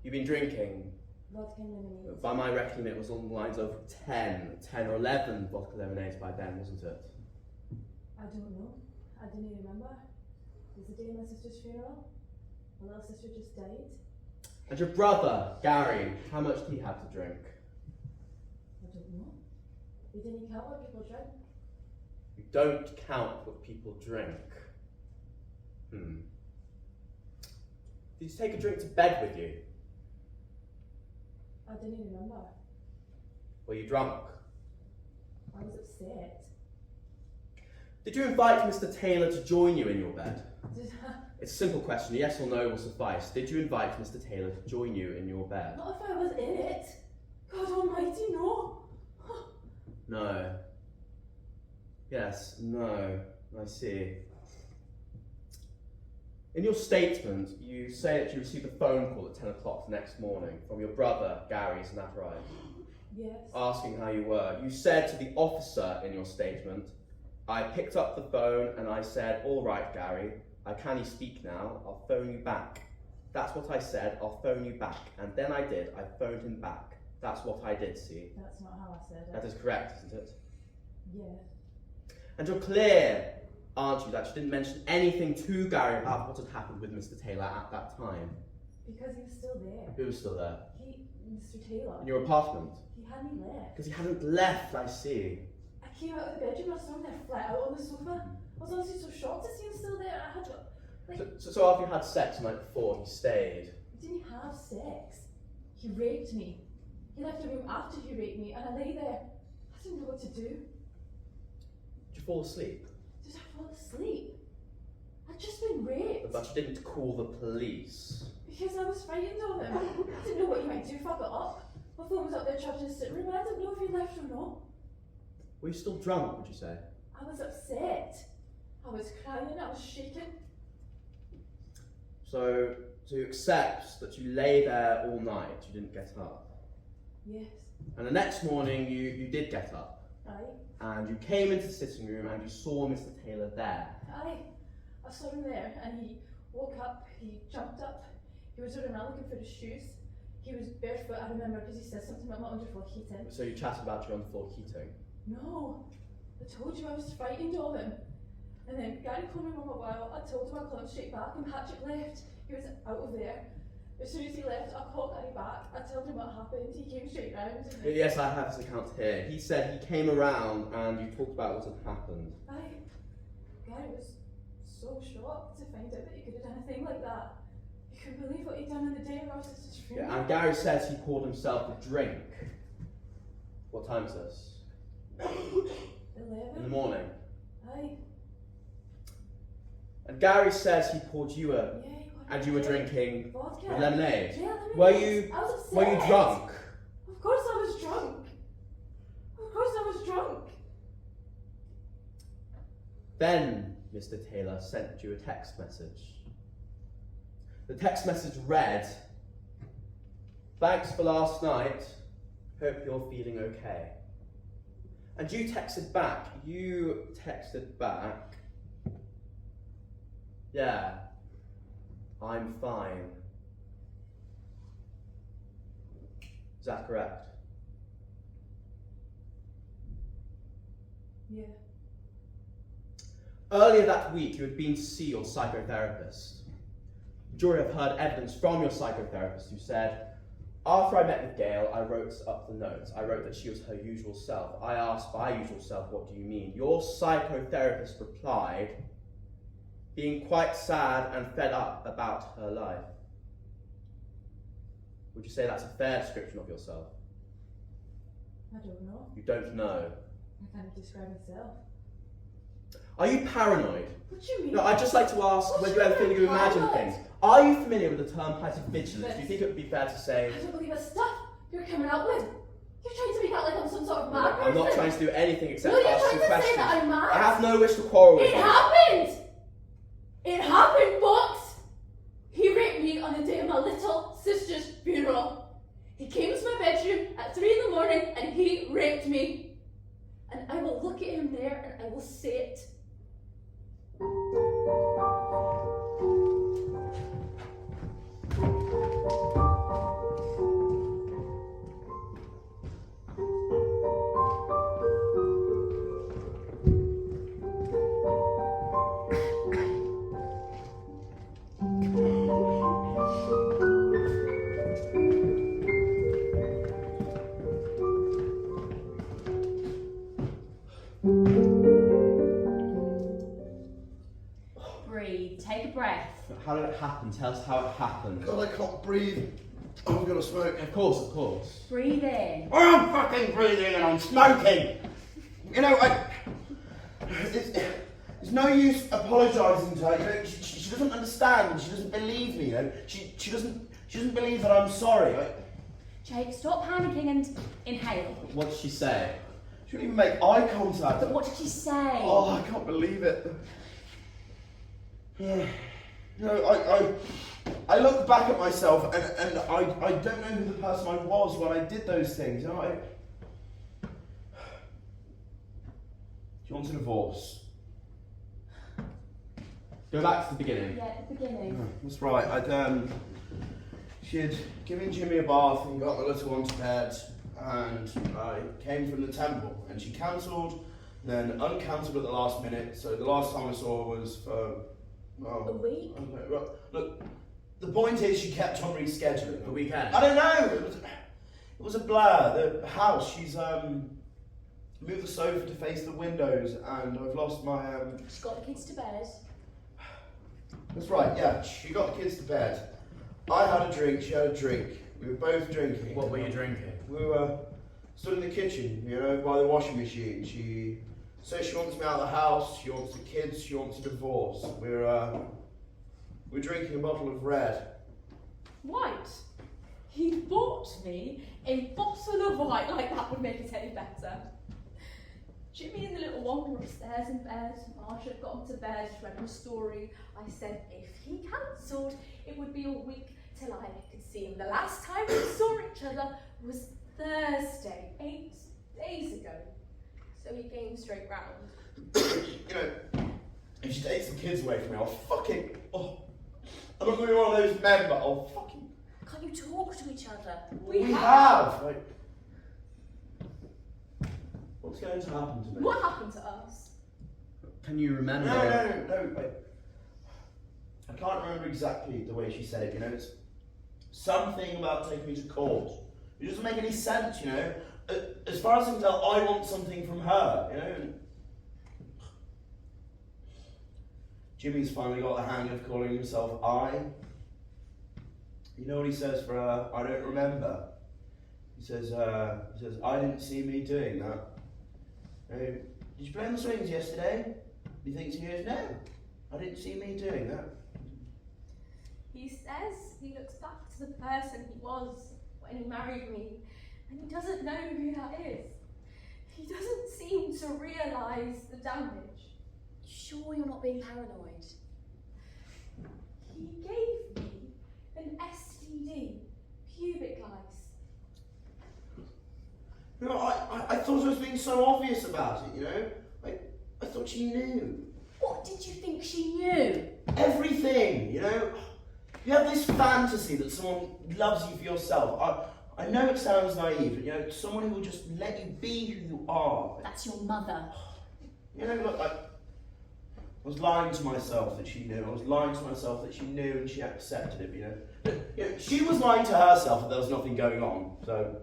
S2: You've been drinking.
S4: Vodka and lemonade.
S2: By my reckoning, it was on the lines of 10 or 11 vodka lemonades by then, wasn't it?
S4: I don't know. I didn't remember. It was the day of my sister's funeral. My little sister just died.
S2: And your brother, Gary, how much did he have to drink?
S4: I don't know. We didn't count what people drank.
S2: You don't count what people drink. Did you take a drink to bed with you?
S4: I didn't remember.
S2: Were you drunk?
S4: I was upset.
S2: Did you invite Mr. Taylor to join you in your bed?
S4: Did I?
S2: It's a simple question, yes or no will suffice. Did you invite Mr. Taylor to join you in your bed?
S4: Not if I was in it. God almighty, no.
S2: No. Yes, no, I see. In your statement, you say that you received a phone call at 10 o'clock the next morning from your brother, Gary, isn't that right?
S4: Yes.
S2: Asking how you were. You said to the officer in your statement, I picked up the phone and I said, all right, Gary, I can't speak now, I'll phone you back. That's what I said, I'll phone you back. And then I did, I phoned him back. That's what I did, see.
S4: That's not how I said it.
S2: That is correct, isn't it?
S4: Yeah.
S2: And you're clear, aren't you, that you didn't mention anything to Gary about what had happened with Mr. Taylor at that time?
S4: Because he was still there.
S2: Who was still there?
S4: Mr. Taylor.
S2: In your apartment?
S4: He hadn't left.
S2: Because he hadn't left, I see.
S4: I came out of the bedroom, I was standing there flat out on the sofa. I was honestly so shocked to see him still there. I had like.
S2: So after you had sex the night before, he stayed?
S4: He didn't have sex. He raped me. He left the room after he raped me, and I lay there. I didn't know what to do.
S2: Did you fall asleep?
S4: Did I fall asleep? I'd just been raped.
S2: But you didn't call the police?
S4: Because I was frightened of him. I didn't know what he might do if I got up. My phone was up there charged in his sitting room, and I didn't know if he left or not.
S2: Were you still drunk, would you say?
S4: I was upset. I was crying, I was shaking.
S2: So you accept that you lay there all night, you didn't get up?
S4: Yes.
S2: And the next morning you did get up?
S4: Aye.
S2: And you came into the sitting room and you saw Mr. Taylor there?
S4: Aye. I saw him there, and he woke up, he jumped up, he was running around looking for his shoes. He was barefoot, I remember, because he said something about my underfloor heating.
S2: So you chatted about your underfloor heating?
S4: No, I told you I was frightened of him. And then Gary called my mum a while, I told him I'd call him straight back, and Patrick left. He was out of there. As soon as he left, I called Gary back, I told him what happened, he came straight round. And
S2: Yes, I have his account here. He said he came around and you talked about what had happened.
S4: Aye. Gary was so shocked to find out that he could have done a thing like that. He couldn't believe what he'd done on the day of our sister's funeral.
S2: Yeah, and Gary says he poured himself a drink. What time is this?
S4: 11.
S2: In the morning.
S4: Aye.
S2: And Gary says he poured you a,
S4: Yeah, he got
S2: and you were
S4: a drink.
S2: drinking
S4: Vodka.
S2: lemonade.
S4: Yeah, lemonade.
S2: Were you
S4: I was upset.
S2: Were you drunk? Then Mr. Taylor sent you a text message. The text message read, "Thanks for last night. Hope you're feeling okay." And you texted back, "Yeah, I'm fine." Is that correct?
S4: Yeah.
S2: Earlier that week, you had been to see your psychotherapist. The jury have heard evidence from your psychotherapist who said, "After I met with Gail, I wrote up the notes. I wrote that she was her usual self. I asked by usual self, what do you mean?" Your psychotherapist replied, "Being quite sad and fed up about her life." Would you say that's a fair description of yourself?
S4: I don't know.
S2: You don't know.
S4: I can't describe myself.
S2: Are you paranoid?
S4: What do you mean?
S2: No, I'd just like to ask
S4: What
S2: whether
S4: do
S2: you
S4: you
S2: ever feel
S4: mean
S2: you imagine
S4: paranoid?
S2: things. Are you familiar with the term hypervigilance? Do you think it would be fair to say...
S4: I don't believe the stuff you're coming out with. You're trying to make out like I'm some sort of mad person.
S2: I'm not trying to do anything except
S4: No, you're
S2: ask
S4: trying
S2: you
S4: to say
S2: questions.
S4: that I'm mad.
S2: I have no wish to quarrel with
S4: It
S2: you.
S4: happened! It happened, Box! He raped me on the day of my little sister's funeral. He came to my bedroom at 3 in the morning and he raped me. And I will look at him there and I will say it.
S3: Breathe, take a breath.
S2: How did it happen? Tell us how it happened.
S1: God, I can't breathe. I'm gonna smoke.
S2: Of course.
S3: Breathe in.
S1: I'm fucking breathing and I'm smoking. You know, there's no use apologising to her. You know, she doesn't understand. She doesn't believe me. You know, she doesn't believe that I'm sorry.
S3: Jake, stop panicking and inhale.
S2: What did she say?
S1: She wouldn't even make eye contact.
S3: But what did she say?
S1: Oh, I can't believe it. Yeah. You know, I look back at myself and I don't know who the person I was when I did those things. You know, she wants a divorce.
S2: Go back to the beginning.
S3: Yeah, at the beginning.
S1: That's right. She had given Jimmy a bath and got the little one to bed, and I came from the temple, and she cancelled, then uncancelled at the last minute. So the last time I saw her was for
S3: A week?
S1: I don't know. Right, look, the point is she kept on rescheduling.
S2: The weekend.
S1: I don't know. It was a blur. The house. She's moved the sofa to face the windows, and I've lost my
S3: She's got the kids to bed.
S1: That's right, yeah. She got the kids to bed. I had a drink, she had a drink. We were both drinking.
S2: What were you drinking?
S1: We were stood in the kitchen, you know, by the washing machine. She says she wants me out of the house, she wants the kids, she wants a divorce. We're drinking a bottle of red.
S4: White? He bought me a bottle of white, like that would make it any better. Jimmy and the little one were upstairs in bed. Marsha had gone to bed, read a story. I said if he cancelled, it would be a week till I could see him. The last time we saw each other was Thursday, 8 days ago. So he came straight round.
S1: You know, if she takes the kids away from me, I'll fucking... Oh, I'm not going to be one of those men, but I'll fucking...
S3: Can't you talk to each other?
S1: We have! Like, what's going to happen to me?
S4: What happened to us?
S2: Can you remember?
S1: No. I can't remember exactly the way she said it, you know. It's something about taking me to court. It doesn't make any sense, you know. As far as I can tell, I want something from her, you know. Jimmy's finally got the hang of calling himself I. You know what he says for I don't remember? He says, I didn't see me doing that. Did you play on the swings yesterday? He thinks he goes, no, I didn't see me doing that.
S4: He says he looks back to the person he was when he married me, and he doesn't know who that is. He doesn't seem to realise the damage.
S3: Sure you're not being paranoid?
S4: He gave me an STD, pubic lice.
S1: You know, I thought I was being so obvious about it, you know? I thought she knew.
S3: What did you think she knew?
S1: Everything, you know? You have this fantasy that someone loves you for yourself. I know it sounds naive, but you know, someone who will just let you be who you are.
S3: That's your mother.
S1: You know, look, I was lying to myself that she knew. I was lying to myself that she knew and she accepted it, you know? But, you know, she was lying to herself that there was nothing going on, so...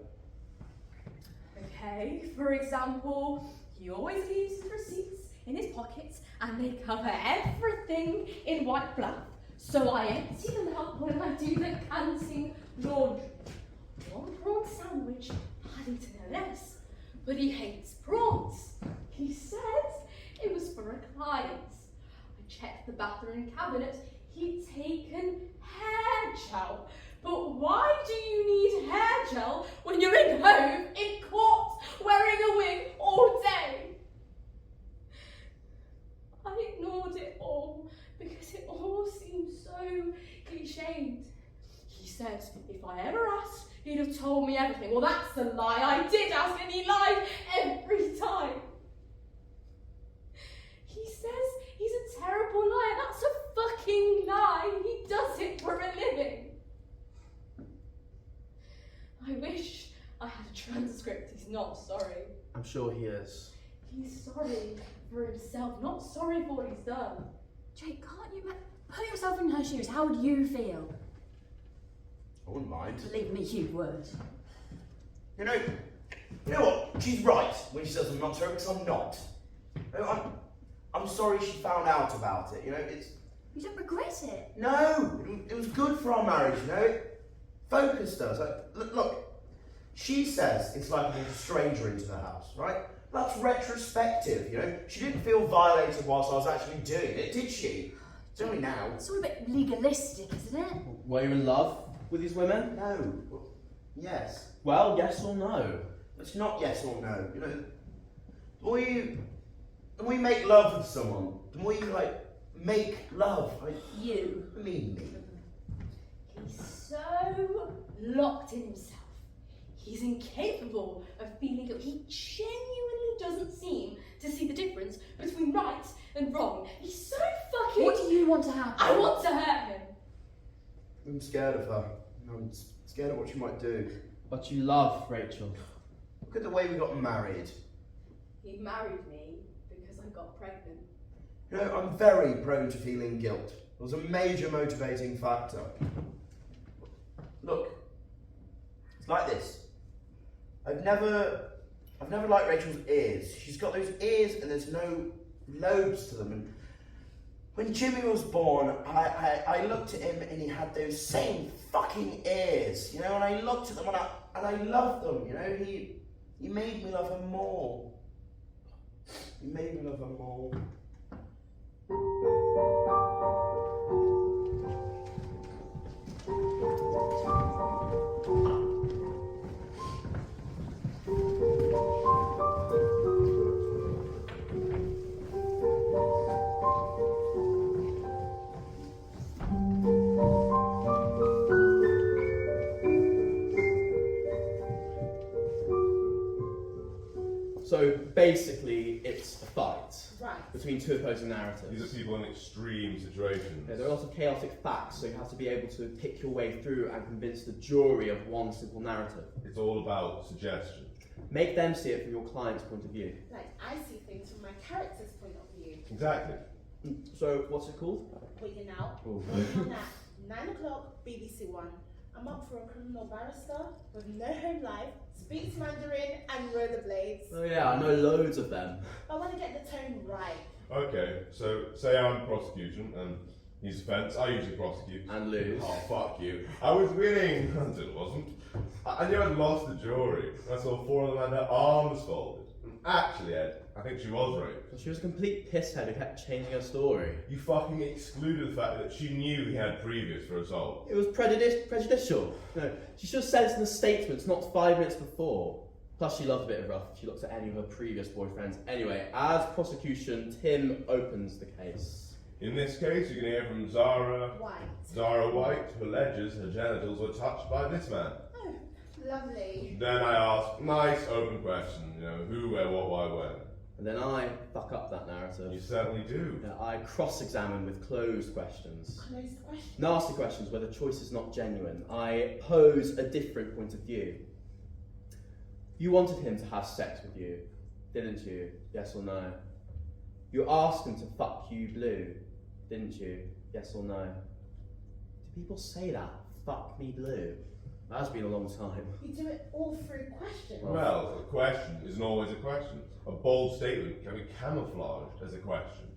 S4: Okay, for example, he always leaves his receipts in his pockets and they cover everything in white fluff. So I empty them out when I do the canting laundry. One prawn sandwich, honey to no less, but he hates prawns. He says it was for a client. I checked the bathroom cabinet, he'd taken hair gel. But why do you need hair gel when you're in home, in court, wearing a wig all day? I ignored it all because it all seemed so cliched. He said if I ever asked, he'd have told me everything. Well, that's a lie. I did ask and he lied every time. He says he's a terrible liar. That's a fucking lie. He does it for a living. I wish I had a transcript. He's not sorry.
S2: I'm sure he is.
S4: He's sorry for himself, not sorry for what he's done.
S3: Jake, can't you put yourself in her shoes? How would you feel?
S1: I wouldn't mind.
S3: Believe me, you would.
S1: You know what? She's right when she says I'm not sorry, because I'm not. You know, I'm sorry she found out about it. You know, it's...
S3: You don't regret it?
S1: No, it was good for our marriage, you know? It focused us. Look, she says it's like being a stranger into the house, right? That's retrospective, you know? She didn't feel violated whilst I was actually doing it, did she? It's only now.
S3: It's all a bit legalistic, isn't it?
S2: Were you in love with these women?
S1: No. Well, yes.
S2: Well, yes or no?
S1: It's not yes or no, you know? The more you make love with someone, the more you, make love.
S3: You.
S1: I mean me.
S4: He's so locked in himself. He's incapable of feeling guilt. He genuinely doesn't seem to see the difference between right and wrong. He's so fucking...
S3: What do you want to happen?
S4: I want to hurt him.
S1: I'm scared of her. I'm scared of what she might do.
S2: But you love Rachel.
S1: Look at the way we got married.
S4: He married me because I got pregnant.
S1: You know, I'm very prone to feeling guilt. It was a major motivating factor. Look, it's like this. I've never liked Rachel's ears. She's got those ears and there's no lobes to them. And when Jimmy was born, I looked at him and he had those same fucking ears, you know, and I looked at them and I loved them, you know. He made me love her more. He made me love her more.
S2: So basically, it's a fight
S6: Right.
S2: between two opposing narratives.
S5: These are people in extreme situations.
S2: Yeah, there are lots of chaotic facts, so you have to be able to pick your way through and convince the jury of one simple narrative.
S5: It's all about suggestion.
S2: Make them see it from your client's point of view.
S6: Like, I see things from my character's point of view.
S5: Exactly.
S2: So, what's it called?
S6: Waiting out.
S2: Oh.
S6: On at 9 o'clock, BBC One. I'm up for a criminal barrister with no home life, speaks Mandarin and rollerblades.
S2: Oh yeah, I know loads of them.
S6: I want to get the tone right.
S5: Okay, so say I'm prosecution and he's defence. I usually prosecute.
S2: And lose.
S5: Oh, fuck you. I was winning until it wasn't. I knew I'd lost the jury. I saw four of them had their arms folded. And actually, Ed, I think she was raped.
S2: She was a complete pisshead who kept changing her story.
S5: You fucking excluded the fact that she knew he had previous for assault.
S2: It was prejudicial. No, she should have said it in the statements, not 5 minutes before. Plus, she loved a bit of rough if she looks at any of her previous boyfriends. Anyway, as prosecution, Tim opens the case.
S5: In this case, you can hear from Zara
S6: White.
S5: Zara White, who alleges her genitals were touched by this man.
S6: Oh, lovely.
S5: Then I ask nice open questions, who, where, what, why, when.
S2: And then I fuck up that narrative.
S5: You certainly do.
S2: I cross-examine with closed questions.
S6: Closed question.
S2: Nasty questions where the choice is not genuine. I pose a different point of view. You wanted him to have sex with you, didn't you? Yes or no? You asked him to fuck you blue, didn't you? Yes or no? Do people say that? Fuck me blue? That has been a long time.
S6: You do it all through questions.
S5: Well, a question isn't always a question. A bold statement can be camouflaged as a question.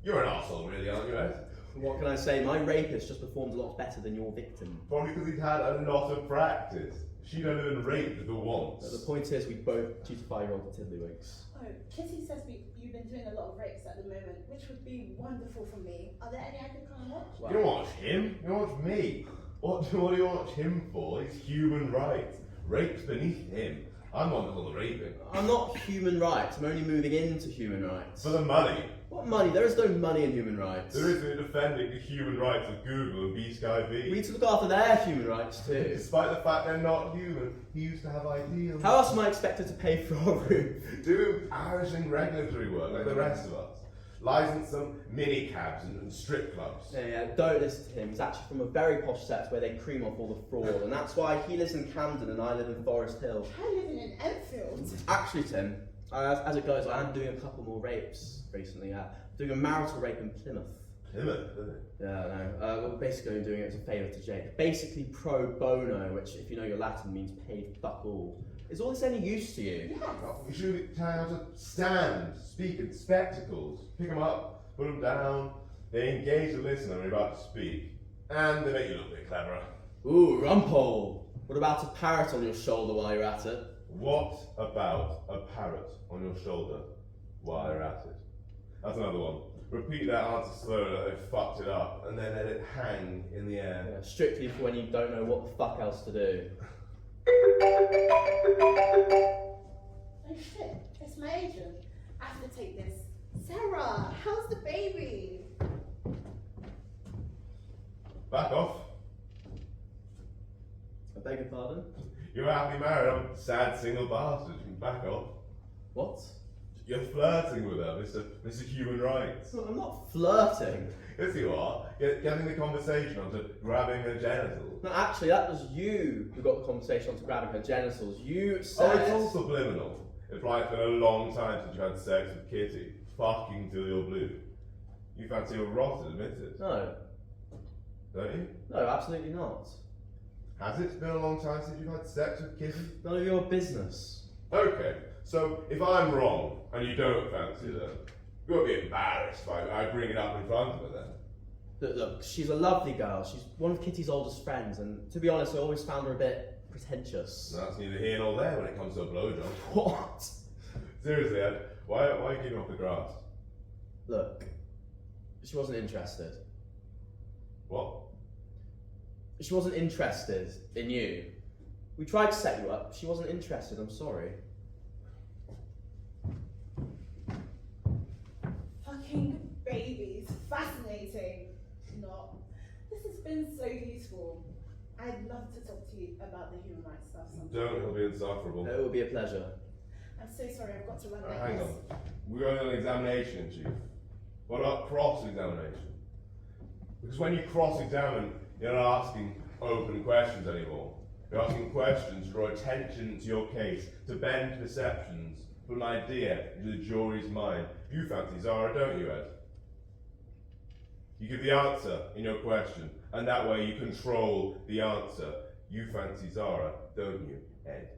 S5: You're an arsehole, really, aren't you, Ed?
S2: What can I say? My rapist just performed a lot better than your victim.
S5: Probably because he'd had a lot of practice. She'd only been raped the once.
S2: The point is, we both choose 5-year-old tiddlywinks.
S6: Oh, Kitty says you've been doing a lot of rapes at the moment, which would be wonderful for me. Are there any I could come and watch?
S5: You don't watch him, you watch me. What do you watch him for? It's human rights. Rape's beneath him. I'm not all the raping.
S2: I'm not human rights, I'm only moving into human rights.
S5: For the money.
S2: What money? There is no money in human rights.
S5: There is no defending the human rights of Google and B-Sky V.
S2: We need to look after their human rights too.
S5: Despite the fact they're not human, he used to have ideals.
S2: How else am I expected to pay for our room?
S5: Do Irish and regulatory work like the rest of us. License some mini cabs and strip clubs.
S2: Yeah, don't listen to him. He's actually from a very posh set where they cream off all the fraud, and that's why he lives in Camden and I live in Forest Hill.
S6: I live in an Enfield.
S2: Actually, Tim, as it goes, I am doing a couple more rapes recently. Doing a marital rape in Plymouth.
S5: Plymouth, isn't it?
S2: Yeah, no. Well, basically, I'm doing it as a favour to Jake. Basically, pro bono, which, if you know your Latin, means paid fuck all. Is all this any use to you?
S6: Yes.
S5: You should tell how to stand, speak in spectacles. Pick them up, put them down. They engage the listener when you're about to speak. And they make you look a bit cleverer.
S2: Ooh, rumpole. What about a parrot on your shoulder while you're at it?
S5: What about a parrot on your shoulder while you're at it? That's another one. Repeat that answer slowly like they fucked it up, and then let it hang in the air.
S2: Yeah, strictly for when you don't know what the fuck else to do.
S6: Oh shit, it's my agent. I have to take this. Sarah, how's the baby?
S5: Back off.
S2: I beg your pardon?
S5: You're happily married. I'm a sad single bastard. You can back off.
S2: What?
S5: You're flirting with her, Mr. Human Rights.
S2: No, I'm not flirting.
S5: Yes, you are. Getting the conversation onto grabbing her genitals.
S2: No, actually, that was you who got the conversation onto grabbing her genitals. You
S5: Oh,
S2: said...
S5: it's all subliminal. It's like it's been a long time since you had sex with Kitty. Fucking till you're blue. You fancy a rot, admit it.
S2: No.
S5: Don't you?
S2: No, absolutely not.
S5: Has it been a long time since you've had sex with Kitty?
S2: None of your business.
S5: Okay, so if I'm wrong and you don't fancy her, you won't be embarrassed if I bring it up in front of her then.
S2: Look, she's a lovely girl. She's one of Kitty's oldest friends, and to be honest, I always found her a bit pretentious.
S5: That's neither here nor there when it comes to a blowjob.
S2: What?
S5: Seriously, Ed, why are you giving off the grass?
S2: Look, she wasn't interested.
S5: What?
S2: She wasn't interested in you. We tried to set you up. She wasn't interested. I'm sorry.
S6: Fucking babies. Fascinating. Not. This has been so useful. I'd love to talk to you about the human rights stuff sometime.
S5: Don't, it'll be insufferable.
S2: It will be a pleasure.
S6: I'm so sorry, I've got to run like
S5: Hang
S6: this.
S5: on. We're going on an examination, Chief. What about cross-examination? Because when you cross-examine, you're not asking open questions anymore. You're asking questions to draw attention to your case, to bend perceptions, put an idea into the jury's mind. You fancy Zara, don't you, Ed? You give the answer in your question, and that way you control the answer. You fancy Zara, don't you, Ed?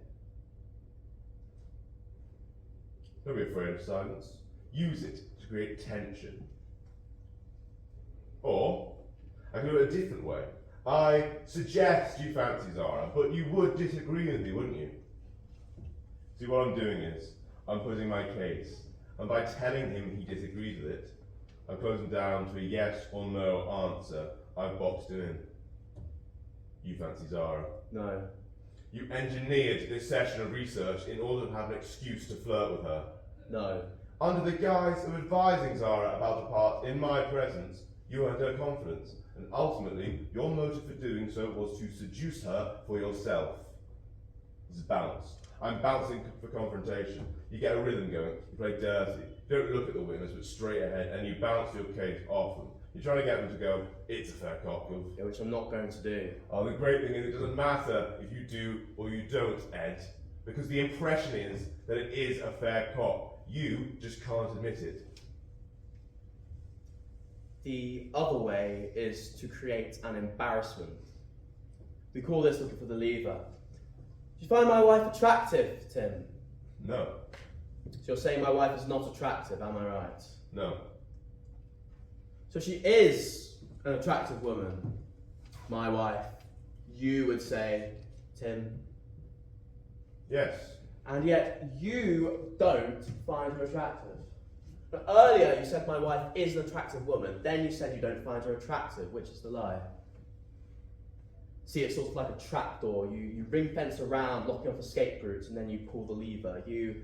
S5: Don't be afraid of silence. Use it to create tension. Or, I can do it a different way. I suggest you fancy Zara, but you would disagree with me, wouldn't you? See, what I'm doing is, I'm putting my case, and by telling him he disagrees with it, I'm closing down to a yes or no answer. I've boxed him in. You fancy Zara.
S2: No.
S5: You engineered this session of research in order to have an excuse to flirt with her.
S2: No.
S5: Under the guise of advising Zara about the part in my presence, you earned her confidence, and ultimately, your motive for doing so was to seduce her for yourself. This is bounce. I'm bouncing for confrontation. You get a rhythm going, you play dirty, you don't look at the winners but straight ahead, and you bounce your case off them. You're trying to get them to go, it's a fair cop, Gov.
S2: Yeah, which I'm not going to do.
S5: Oh, the great thing is it doesn't matter if you do or you don't, Ed, because the impression is that it is a fair cop. You just can't admit it.
S2: The other way is to create an embarrassment. We call this looking for the lever. Do you find my wife attractive, Tim?
S5: No.
S2: So you're saying my wife is not attractive, am I right?
S5: No.
S2: So she is an attractive woman, my wife. You would say, Tim.
S5: Yes.
S2: And yet you don't find her attractive. Now, earlier you said my wife is an attractive woman, then you said you don't find her attractive. Which is the lie? See, it's sort of like a trapdoor. You ring fence around, locking off escape routes, and then you pull the lever. You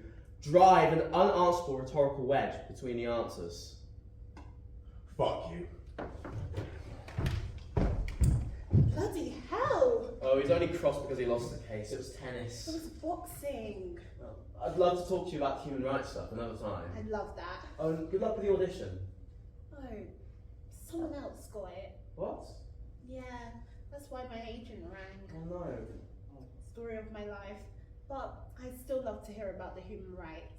S2: drive an unanswerable rhetorical wedge between the answers.
S5: Fuck you.
S6: Bloody hell!
S2: Oh, he's only crossed because he lost the case. It was
S6: It
S2: tennis.
S6: was boxing.
S2: Well, I'd love to talk to you about human rights stuff another time.
S6: I love that.
S2: Oh, and good luck with the audition.
S6: Oh, someone else got it.
S2: What?
S6: Yeah, that's why my agent rang.
S2: Oh no.
S6: Story of my life. But I'd still love to hear about the human rights.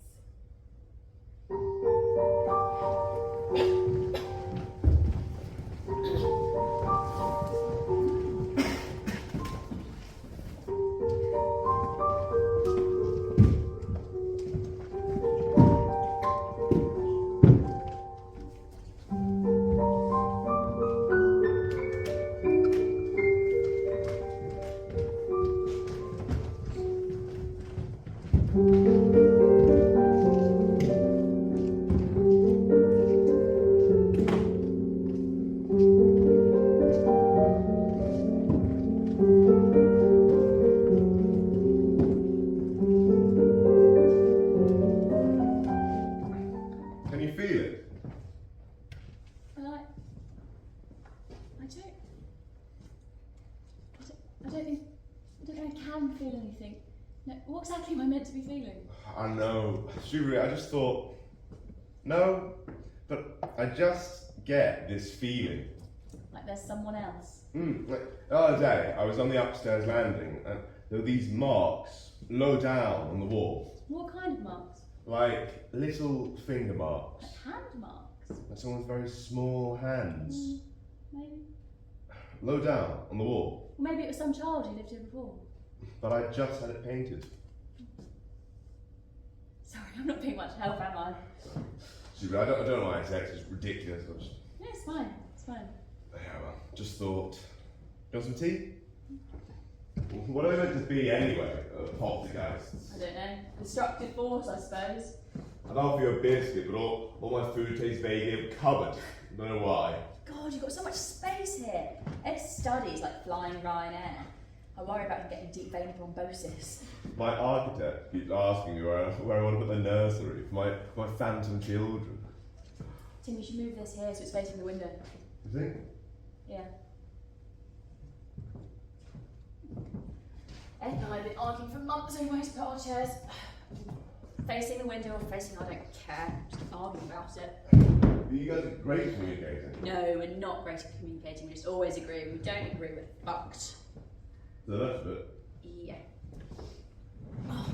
S5: Can you feel it?
S3: I don't think I can feel anything. No, what exactly am I meant to be feeling?
S5: I know. Shuri, I just thought, no, but I just get this feeling.
S3: Like there's someone else.
S5: Like the other day, I was on the upstairs landing, and there were these marks low down on the wall,
S3: What kind of marks?
S5: like little finger marks,
S3: Like hand marks?
S5: like someone's very small hands,
S3: Maybe.
S5: low down on the wall.
S3: Or maybe it was some child who lived here before.
S5: But I just had it painted.
S3: Sorry, I'm not being much help, am I?
S5: Shuri, I don't know why I say it's ridiculous. I just,
S3: No, it's fine. It's fine.
S5: yeah, well, just thought. You want some tea? What are we meant to be anyway? Poltergeists.
S3: I don't know. Destructive force, I suppose.
S5: I'd offer you a biscuit, but all my food tastes vaguely of cupboard. Don't know why.
S3: God, you've got so much space here. Ed studies like flying Ryanair. I worry about him getting deep vein thrombosis.
S5: My architect keeps asking me where I want to put the nursery for my phantom children.
S3: Tim, you should move this here so it's facing the window.
S5: You think?
S3: Yeah. Ed and I have been arguing for months over where to put our chairs. Facing the window or facing, I don't care. Just arguing about it.
S5: You guys are great at communicating.
S3: No, we're not great at communicating. We just always agree. We don't agree, we're fucked.
S5: So that's it.
S3: Yeah. Oh,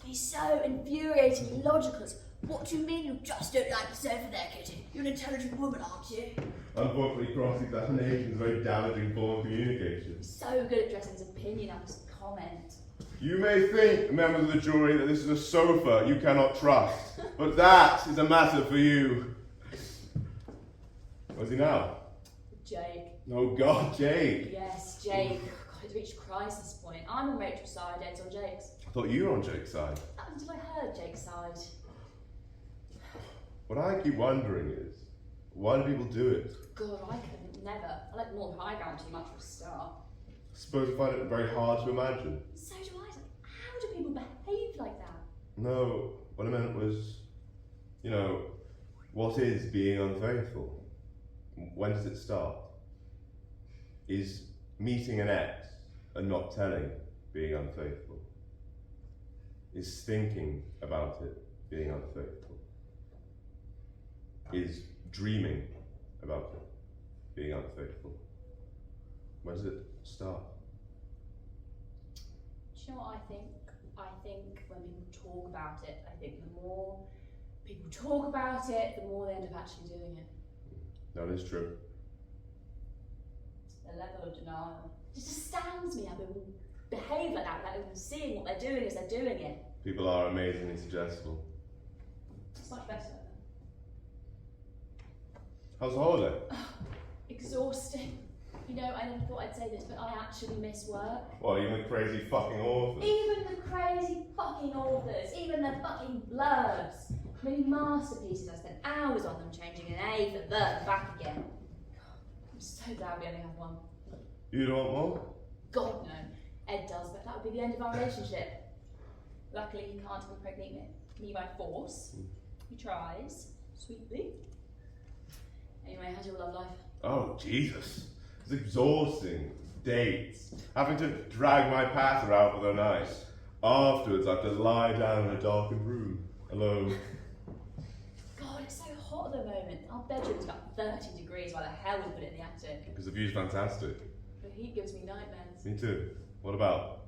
S3: he's so infuriatingly illogical. What do you mean you just don't like the sofa there, Kitty? You're an intelligent woman, aren't you?
S5: Unfortunately, cross-examination is a very damaging form of communication.
S3: He's so good at dressing his opinion up as comment.
S5: You may think, members of the jury, that this is a sofa you cannot trust, but that is a matter for you. Where's he now?
S3: Jake.
S5: Oh God, Jake.
S3: Yes, Jake. God, it's reached crisis point. I'm on Rachel's side, Ed's on Jake's.
S5: I thought you were on Jake's side.
S3: Not until I heard Jake's side.
S5: What I keep wondering is, why do people do it?
S3: God, I couldn't, never. I like more high ground too much for a start.
S5: suppose you find it very hard to imagine.
S3: So do I. How do people behave like that?
S5: No, what I meant was, what is being unfaithful? When does it start? Is meeting an ex and not telling being unfaithful? Is thinking about it being unfaithful? Is dreaming about it being unfaithful? When does it start?
S3: Do you know what I think? I think when people talk about it, I think the more people talk about it, the more they end up actually doing it.
S5: That is true.
S3: The level of denial. It just astounds me how people behave like that without even seeing what they're doing as they're doing it.
S5: People are amazingly suggestible.
S3: It's much better.
S5: How's the holiday?
S3: Exhausting. I never thought I'd say this, but I actually miss work.
S5: What, even the crazy fucking authors?
S3: Even the crazy fucking authors, even the fucking blurbs. Many masterpieces, I spent hours on them changing an A for the and back again. I'm so glad we only have one.
S5: You don't want more?
S3: God no, Ed does, but that would be the end of our relationship. Luckily he can't impregnate me by force. He tries, sweetly. Anyway, how's your love life?
S5: Oh, Jesus. It's exhausting. Dates. Having to drag my partner out for the night. Afterwards, I have to lie down in a darkened room, alone.
S3: God, it's so hot at the moment. Our bedroom's about 30 degrees. Why the hell would we put it in the attic?
S5: Because the view's fantastic.
S3: The heat gives me nightmares.
S5: Me too. What about?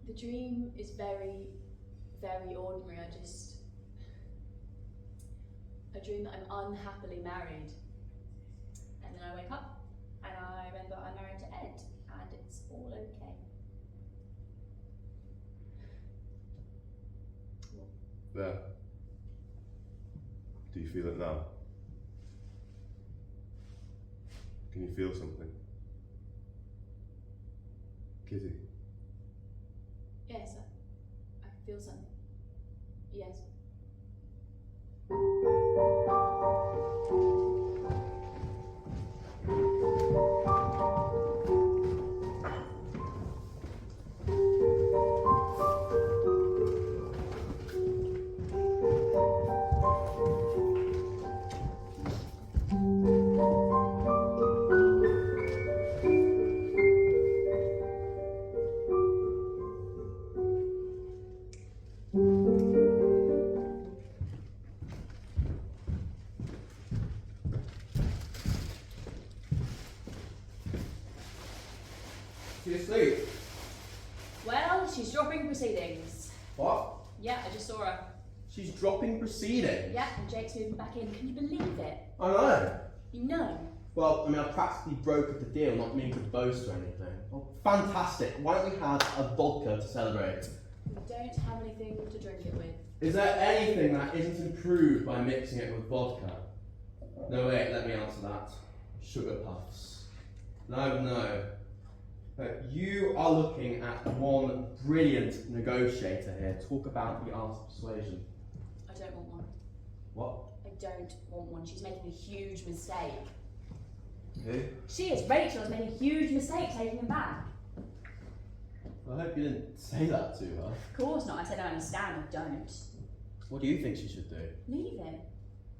S3: The dream is very, very ordinary. I dream that I'm unhappily married. And then I wake up and I remember I'm married to Ed and it's all okay.
S5: There. Do you feel it now? Can you feel something? Kitty?
S3: Yes, I feel something. Yes.
S2: She's asleep.
S3: Well, she's dropping proceedings.
S2: What?
S3: Yeah, I just saw her.
S2: She's dropping proceedings?
S3: Yeah, and Jake's moving back in. Can you believe it?
S2: I know.
S3: You know.
S2: Well, I practically brokered the deal, not meaning to boast or anything. Well, fantastic. Why don't we have a vodka to celebrate?
S3: We don't have anything to drink it with.
S2: Is there anything that isn't improved by mixing it with vodka? No, wait, let me answer that. Sugar puffs. No. You are looking at one brilliant negotiator here. Talk about the art of persuasion.
S3: I don't want one.
S2: What?
S3: I don't want one. She's making a huge mistake.
S2: Who?
S3: She is. Rachel has made a huge mistake taking him back.
S2: I hope you didn't say that to her.
S3: Of course not. I said I understand. I don't.
S2: What do you think she should do?
S3: Leave him.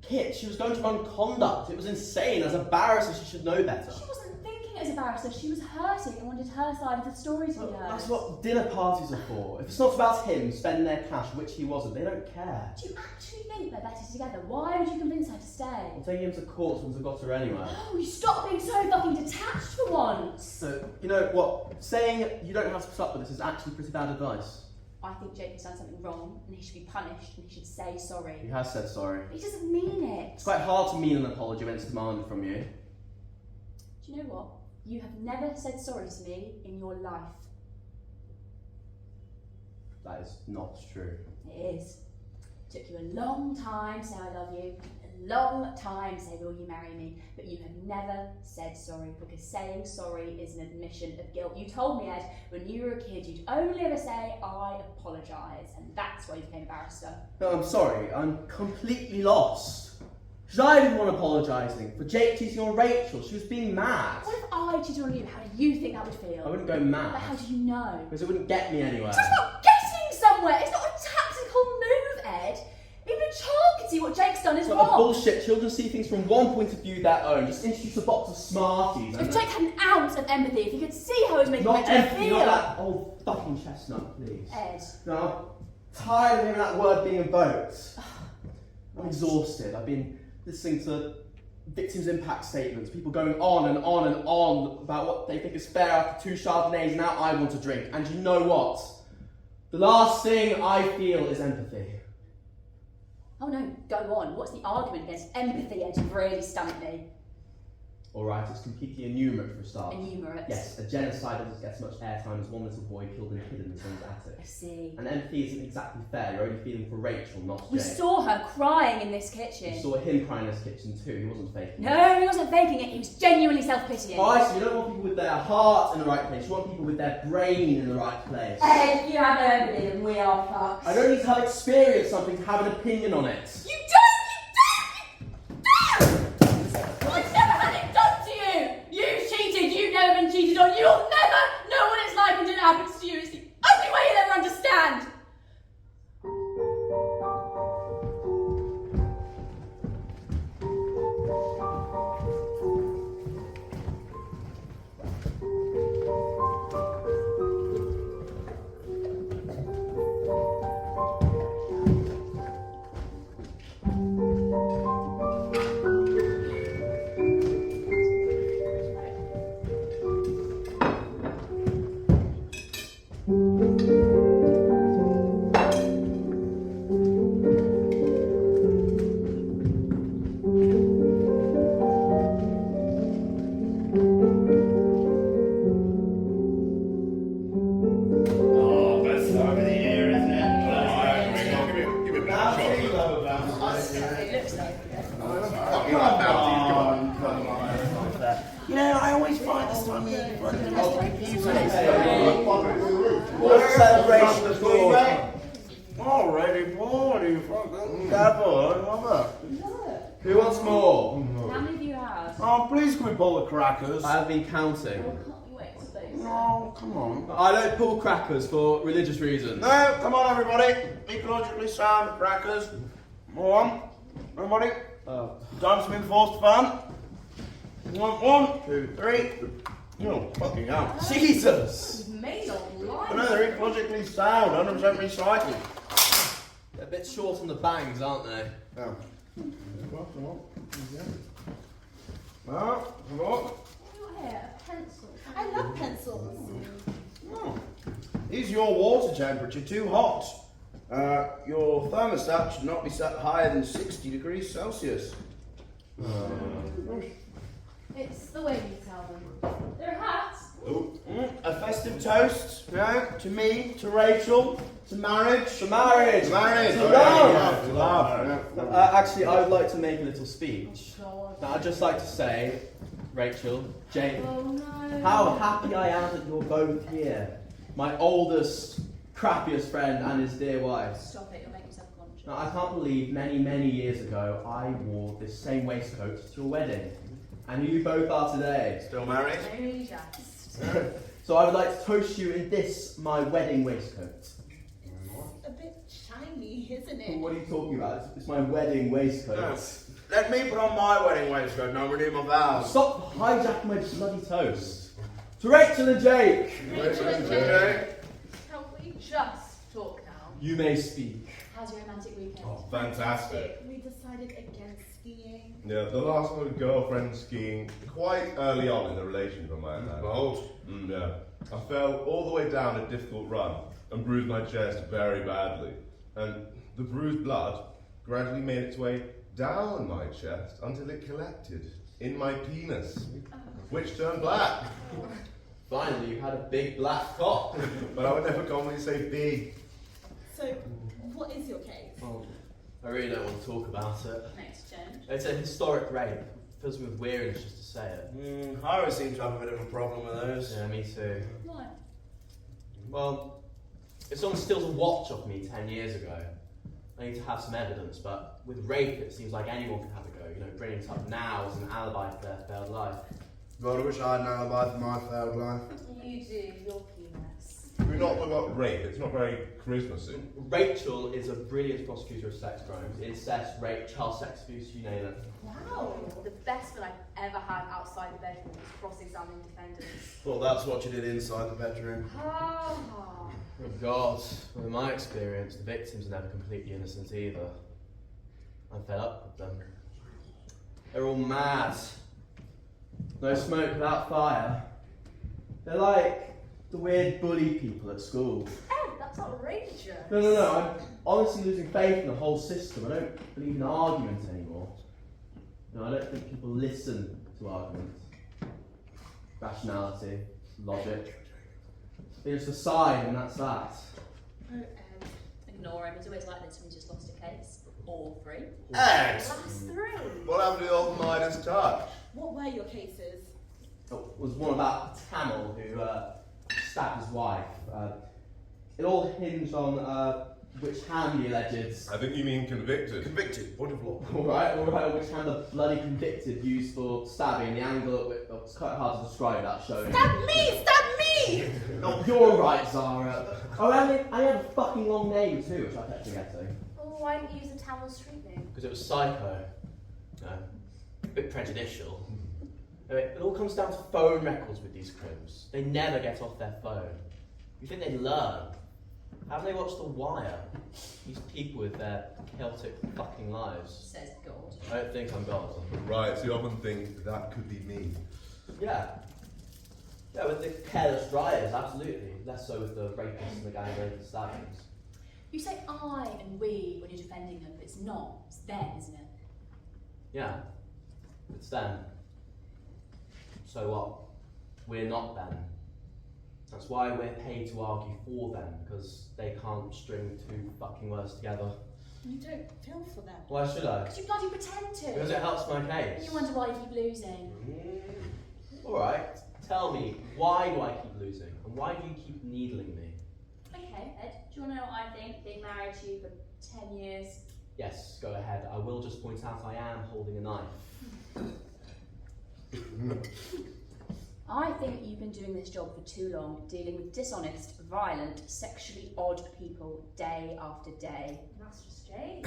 S2: Kit, she was going to run conduct. It was insane. As a barrister, she should know better.
S3: She wasn't thinking as a barrister. She was hurting and wanted her side of the story to be
S2: Well,
S3: heard.
S2: that's what dinner parties are for. If it's not about him spending their cash, which he wasn't, they don't care.
S3: Do you actually think they're better together? Why would you convince her to stay?
S2: I'm taking him to court once I've got her anyway.
S3: Oh, you stop being so fucking detached for once.
S2: So, you know what? Saying you don't have to put up with this is actually pretty bad advice.
S3: I think Jake has done something wrong and he should be punished and he should say sorry.
S2: He has said sorry.
S3: But he doesn't mean it.
S2: It's quite hard to mean an apology when it's demanded from you.
S3: Do you know what? You have never said sorry to me in your life.
S2: That is not true.
S3: It is. It took you a long time to say I love you, a long time to say will you marry me, but you have never said sorry because saying sorry is an admission of guilt. You told me, Ed, when you were a kid you'd only ever say I apologise and that's why you became a barrister.
S2: No, I'm sorry. I'm completely lost. Because I didn't want apologising for Jake cheating on Rachel. She was being mad.
S3: What if I cheated on you? How do you think that would feel?
S2: I wouldn't go
S3: But
S2: mad.
S3: how do you know?
S2: Because it wouldn't get me anywhere.
S3: It's just not getting somewhere. It's not a tactical move, Ed. Even a child can see what Jake's done is
S2: But
S3: wrong.
S2: the bullshit, children see things from one point of view their own. Just introduce a box of Smarties.
S3: If Jake had an ounce of empathy, if he could see how he was making
S2: Not
S3: Rachel
S2: empathy,
S3: feel.
S2: not that old fucking chestnut, please.
S3: Ed.
S2: No, I'm tired of hearing that word being invoked. I'm exhausted. I've been listening to victims' impact statements, people going on and on and on about what they think is fair after 2 Chardonnays, now I want to drink. And you know what? The last thing I feel is empathy.
S3: Oh no, go on. What's the argument against empathy, Ed? You've really stumped me.
S2: Alright, it's completely enumerate for a start.
S3: Enumerate.
S2: Yes, a genocide doesn't get as much airtime as one little boy killed and hidden in someone's
S3: I
S2: attic.
S3: see.
S2: And empathy isn't exactly fair, you're only feeling for Rachel, not
S3: We
S2: Jake.
S3: saw her crying in this kitchen.
S2: You saw him crying in his kitchen too, he wasn't faking it.
S3: No, he wasn't faking it. He was genuinely self-pitying.
S2: Alright, so you don't want people with their heart in the right place, you want people with their brain in the right place.
S3: Ed, you have empathy and we are fucked.
S2: I don't need to have experienced something to have an opinion on it.
S3: You don't! I've never had it done to you! You cheated, you've never been cheated on, you'll never know what it's like until it happens to you. It's the only way you'll ever understand!
S1: Oh, best time of the year, isn't it?
S5: Give me
S1: Now,
S5: a
S1: do you love about
S3: It looks like it.
S1: Come on. You know, I always find this time of year
S2: What celebration of glory?
S1: Already party, fucking devil, mother.
S2: Who wants more?
S3: How many have you had?
S1: Oh, please can we pull the crackers?
S2: I have been counting.
S3: Can't you wait till those?
S1: No, come on.
S2: I don't pull crackers for religious reasons.
S1: No, come on everybody. Ecologically sound crackers. One. Everybody. Time to be forced fun. 1, 2, 3. Oh, fucking hell.
S2: Jesus!
S3: You've made a
S1: I
S3: line.
S1: know, they're ecologically sound, 100% recycled.
S2: They're a bit short on the bangs, aren't they?
S1: Yeah. Come on. Well, come on.
S3: Here, a pencil.
S6: I love pencils.
S1: Oh. Is your water temperature too hot? Your thermostat should not be set higher than 60 degrees Celsius.
S3: It's the way you tell them. They're hats.
S1: A festive toast, to me, to Rachel, to marriage.
S2: To marriage!
S1: Marriage.
S2: To love!
S1: To love.
S2: Actually, I would like to make a little speech.
S3: God.
S2: Now, I'd just like to say, Rachel, Jane,
S3: Oh no.
S2: how happy I am that you're both here. My oldest, crappiest friend and his dear wife.
S3: Stop it, you'll make yourself conscious.
S2: Now, I can't believe many years ago I wore this same waistcoat to your wedding. And here you both are today.
S1: Still married?
S3: Only just.
S2: So I would like to toast you in this, my wedding waistcoat.
S6: It's a bit shiny, isn't it?
S2: What are you talking about? It's my wedding waistcoat.
S1: No. Let me put on my wedding waistcoat and I'll renew my vows.
S2: Stop hijacking my bloody toast. To Rachel and Jake!
S4: Rachel and
S1: Okay.
S4: Can we just talk now?
S2: You may speak.
S3: How's your romantic weekend?
S5: Oh, fantastic.
S6: We decided against skiing.
S5: Yeah, the last one, girlfriend skiing quite early on in the relationship, I might add.
S1: Bold.
S5: Yeah. I fell all the way down a difficult run and bruised my chest very badly. And the bruised blood gradually made its way down my chest until it collected in my penis, which turned black.
S2: Finally, you had a big black cock.
S5: But I would never commonly say big.
S6: So, what is your case?
S2: Oh, I really don't want to talk about it.
S3: Next gen.
S2: It's a historic rape. Fills me with weirdness just to say it.
S1: I always seem to have a bit of a problem with those.
S2: Yeah, me too.
S3: What?
S2: Well, if someone steals a watch off me 10 years ago, I need to have some evidence, but with rape it seems like anyone can have a go, you know, bringing it up now as an alibi for their failed life.
S1: God, I wish I had an alibi for my failed life.
S3: You do, you're penis.
S5: We're not talking about rape, it's not very Christmassy.
S2: Rachel is a brilliant prosecutor of sex crimes, incest, rape, child sex abuse, you name it.
S3: Wow. The best fun I've ever had outside the bedroom was cross-examining defendants.
S1: Well, that's what you did inside the bedroom.
S3: Ah.
S2: Oh God, well, in my experience, the victims are never completely innocent either. I'm fed up with them. They're all mad. No smoke without fire. They're like the weird bully people at school.
S3: Oh, that's outrageous.
S2: No, I'm honestly losing faith in the whole system. I don't believe in arguments anymore. No, I don't think people listen to arguments. Rationality, logic. They just decide and that's that.
S6: Oh, Ed.
S3: Ignore him, he's always like this when he's just lost a case. Or three.
S1: Ed!
S3: Last three.
S1: What happened to the old Midas touch?
S6: What were your cases?
S2: Oh, was one about a Tamil who stabbed his wife. It all hinged on which hand he alleged.
S5: I think you mean convicted.
S1: Convicted, point of law.
S2: Alright, which hand the bloody convicted used for stabbing, the angle at which, it's quite hard to describe that showing.
S6: Stab me! Stab me!
S2: Oh, you're right, Zara. Oh, I had a fucking long name too, which I kept forgetting.
S3: Oh, why didn't you use a Tamil street name?
S2: Because it was psycho. A bit prejudicial. It all comes down to phone records with these crims. They never get off their phone. You think they'd learn? Haven't they watched The Wire? These people with their chaotic fucking lives.
S3: Says God.
S2: I don't think I'm God.
S5: Right, so you often think that could be me.
S2: Yeah. Yeah, with the careless drivers, absolutely. Less so with the rapists and the gang rapist stabbings.
S3: You say I and we when you're defending them, but it's not. It's them, isn't it?
S2: Yeah. It's them. So what? We're not them. That's why we're paid to argue for them, because they can't string two fucking words together.
S6: You don't feel for them.
S2: Why should I?
S3: Because you bloody pretend to.
S2: Because it helps my
S3: And
S2: case.
S3: you wonder why you keep losing.
S2: Alright, tell me, why do I keep losing? And why do you keep needling me?
S3: Okay, Ed, do you want to know what I think? Being married to you for 10 years.
S2: Yes, go ahead. I will just point out I am holding a knife.
S3: I think you've been doing this job for too long, dealing with dishonest, violent, sexually odd people day after day.
S4: That's just Jane.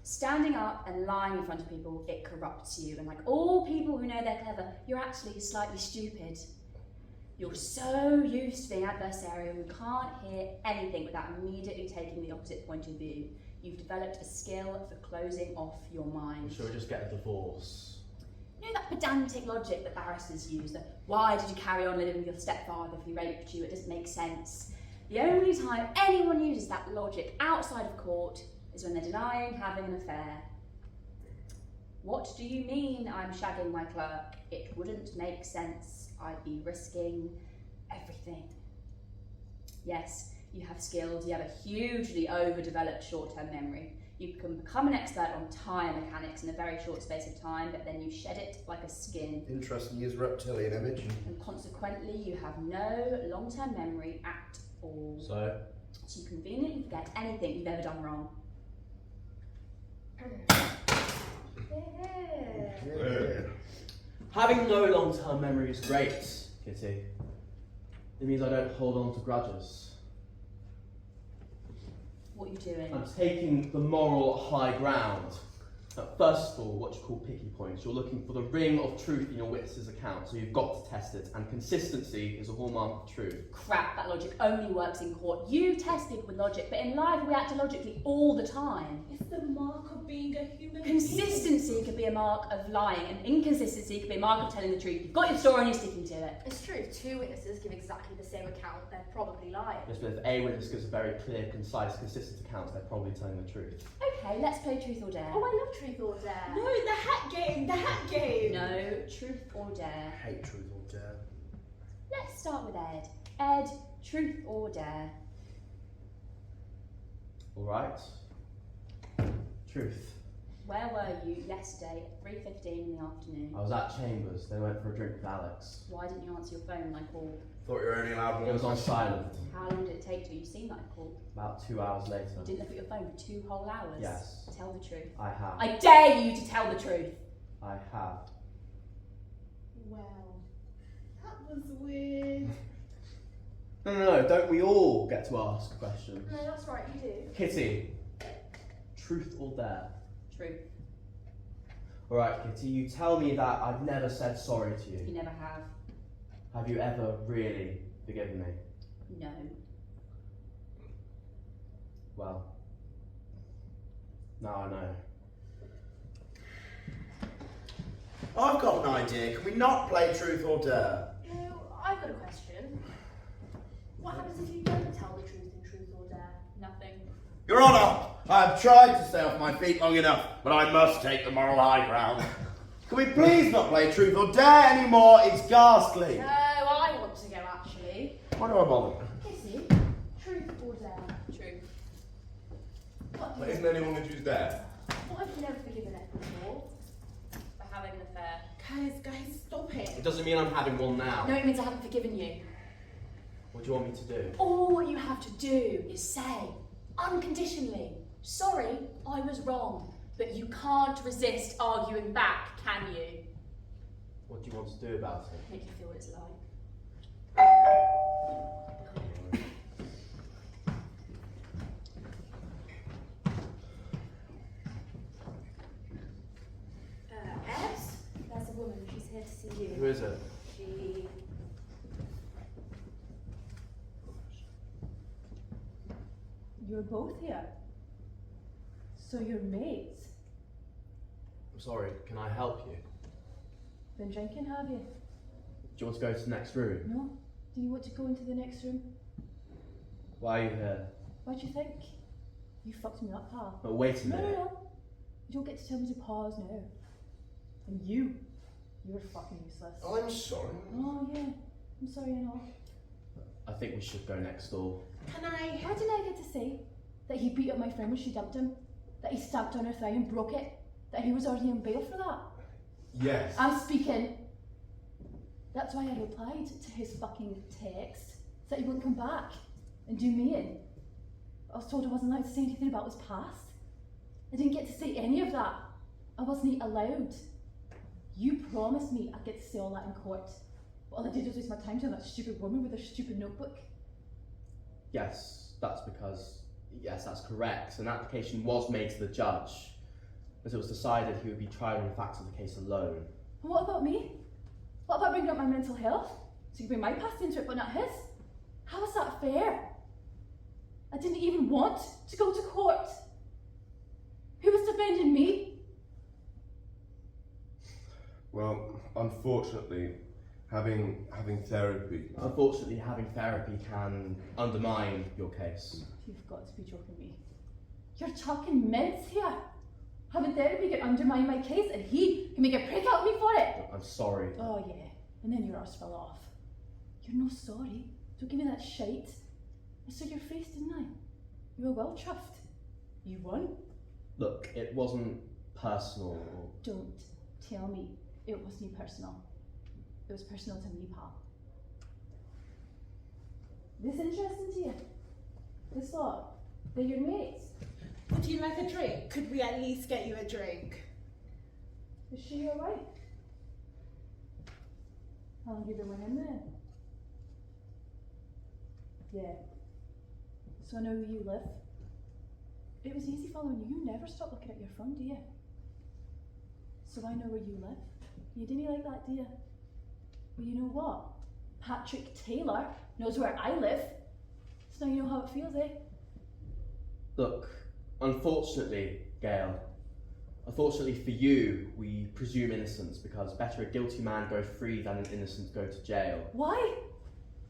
S3: Standing up and lying in front of people, it corrupts you. And like all people who know they're clever, you're actually slightly stupid. You're so used to being adversarial, you can't hear anything without immediately taking the opposite point of view. You've developed a skill for closing off your mind.
S2: Should we just get a divorce?
S3: You know that pedantic logic that barristers use, that why did you carry on living with your stepfather if he raped you? It doesn't make sense. The only time anyone uses that logic outside of court is when they're denying having an affair. What do you mean I'm shagging my clerk? It wouldn't make sense. I'd be risking everything. Yes, you have skills, you have a hugely overdeveloped short-term memory. You can become an expert on tyre mechanics in a very short space of time, but then you shed it like a skin.
S1: Interesting use reptilian image.
S3: And consequently, you have no long-term memory at all.
S2: So
S3: you conveniently forget anything you've ever done wrong.
S5: Yeah.
S2: having no long-term memory is great, Kitty. It means I don't hold on to grudges.
S3: What are you doing?
S2: I'm taking the moral high ground. First of all, what you call picky points. You're looking for the ring of truth in your witness's account, so you've got to test it. And consistency is a hallmark of truth.
S3: Crap, that logic only works in court. You test people with logic, but in life we act illogically all the time.
S6: It's the mark of being a human
S3: Consistency could be a mark of lying, and inconsistency could be a mark of telling the truth. You've got your story and you're sticking to it.
S7: It's true, if two witnesses give exactly the same account, they're probably lying.
S2: Yes, but if a witness gives a very clear, concise, consistent account, they're probably telling the truth.
S3: Okay, let's play Truth or Dare.
S7: Oh, I love Truth or Dare.
S6: No, the hat game, the hat game.
S3: No, Truth or Dare.
S1: I hate truth or dare.
S3: Let's start with Ed. Ed, Truth or Dare?
S2: Alright. Truth.
S3: Where were you yesterday at 3:15 in the afternoon?
S2: I was at Chambers. They went for a drink with Alex.
S3: Why didn't you answer your phone when I called?
S1: Thought you were only allowed one.
S2: It was on silent.
S3: How long did it take till you seen that I called?
S2: About 2 hours later.
S3: You didn't look at your phone for 2 whole hours?
S2: Yes.
S3: Tell the truth.
S2: I have.
S3: I dare you to tell the truth.
S2: I have.
S6: Well, that was weird.
S2: No, don't we all get to ask questions?
S7: No, that's right, you do.
S2: Kitty, truth or dare?
S3: Truth.
S2: Alright, Kitty, you tell me that I've never said sorry to
S3: You
S2: you.
S3: never have.
S2: Have you ever really forgiven me?
S3: No.
S2: Well, now I know.
S1: I've got an idea. Can we not play truth or dare?
S7: No, I've got a question. What happens if you don't tell the truth in truth or dare?
S3: Nothing.
S1: Your Honour, I have tried to stay off my feet long enough, but I must take the moral high ground. Can we please not play truth or dare anymore? It's ghastly.
S7: No, I want to go actually.
S1: Why do I bother?
S7: Kissy, truth or dare?
S3: Truth.
S7: What
S5: But
S7: have
S5: isn't anyone going to choose dare?
S7: what have you never forgiven it before?
S3: For having an affair.
S6: Guys, stop it.
S2: It doesn't mean I'm having one now.
S3: No, it means I haven't forgiven you.
S2: What do you want me to do?
S3: All you have to do is say, unconditionally, sorry, I was wrong. But you can't resist arguing back, can you?
S2: What do you want to do about it?
S3: Make you feel what it's like.
S7: Ed? There's a woman, she's here to see
S2: Who
S7: you.
S2: is it?
S7: She...
S8: You're both here. So you're mates.
S2: I'm sorry, can I help you?
S8: Been drinking, have you?
S2: Do you want to go to the next room?
S8: No? Do you want to go into the next room?
S2: Why are you here?
S8: What do you think? You fucked me up, pal.
S2: Oh, wait a
S8: No,
S2: minute.
S8: no, no. You don't get to tell me to pause now. And you're fucking useless.
S1: I'm sorry.
S8: Oh, yeah. I'm sorry, I know.
S2: I think we should go next door.
S6: Can I?
S8: How did I get to say that he beat up my friend when she dumped him? That he stamped on her thigh and broke it? That he was already on bail for that?
S5: Yes.
S8: I'm speaking. That's why I replied to his fucking text, so that he wouldn't come back and do me in. I was told I wasn't allowed to say anything about his past. I didn't get to say any of that. I wasn't allowed. You promised me I'd get to say all that in court. But all I did was waste my time to that stupid woman with her stupid notebook.
S2: Yes, that's because, yes, that's correct. An application was made to the judge, as it was decided he would be tried on the facts of the case alone.
S8: And what about me? What about bringing up my mental health? So you bring my past into it, but not his? How is that fair? I didn't even want to go to court. Who was defending me?
S5: Well, unfortunately, having therapy.
S2: Unfortunately, having therapy can undermine your case.
S8: You've got to be joking me. You're talking mints here. Having therapy can undermine my case and he can make a prick out of me for it.
S2: I'm sorry.
S8: Oh yeah, and then your arse fell off. You're no sorry. Don't give me that shite. I saw your face, didn't I? You were well chuffed. You won.
S2: Look, it wasn't personal.
S8: Don't tell me it wasn't personal. It was personal to me, pal. This interesting to you? This thought? They're your mates?
S6: Would you like a drink? Could we at least get you a drink?
S8: Is she alright? How long have you been with him then? Yeah. So I know where you live. It was easy following you. You never stop looking at your phone, do you? So I know where you live. You didn't like that, do you? Well, you know what? Patrick Taylor knows where I live. So now you know how it feels, eh?
S2: Look, unfortunately, Gail, unfortunately for you, we presume innocence because better a guilty man go free than an innocent go to jail.
S8: Why?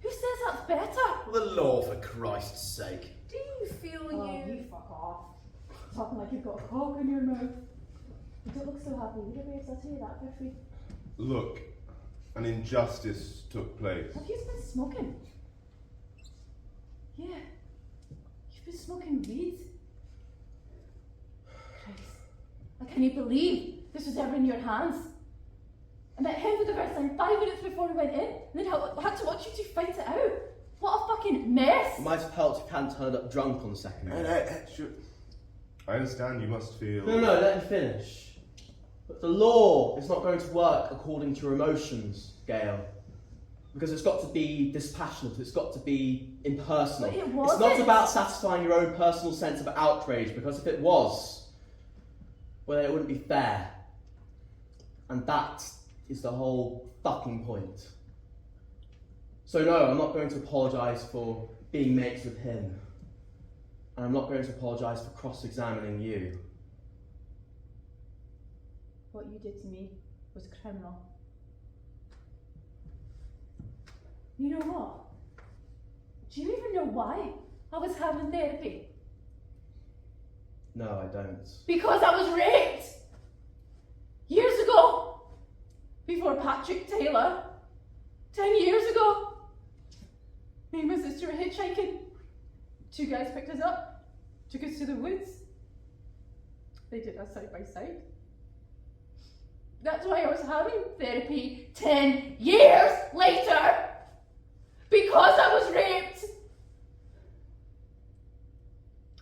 S8: Who says that's better?
S1: The law, for Christ's sake.
S7: Do you feel
S8: You fuck off. Talking like you've got a cock in your mouth. You don't look so happy either, babes, I'll tell you that for free.
S5: Look, an injustice took place.
S8: Have you been smoking? Yeah. You've been smoking weed? Christ. I can't believe this was ever in your hands. I met him for the first time 5 minutes before we went in, and then I had to watch you two fight it out. What a fucking mess!
S2: It might have helped if Can turned up drunk on the second night.
S5: I understand you must feel...
S2: No, let me finish. But the law is not going to work according to your emotions, Gail. Because it's got to be dispassionate, it's got to be impersonal.
S8: But it
S2: It's
S8: wasn't.
S2: not about satisfying your own personal sense of outrage, because if it was, well, then it wouldn't be fair. And that is the whole fucking point. So no, I'm not going to apologise for being mates with him. And I'm not going to apologise for cross-examining you.
S8: What you did to me was criminal. You know what? Do you even know why I was having therapy?
S2: No, I don't.
S8: Because I was raped! Years ago! Before Patrick Taylor. 10 years ago! Me and my sister were hitchhiking. 2 guys picked us up, took us to the woods. They did us side by side. That's why I was having therapy 10 years later! Because I was raped!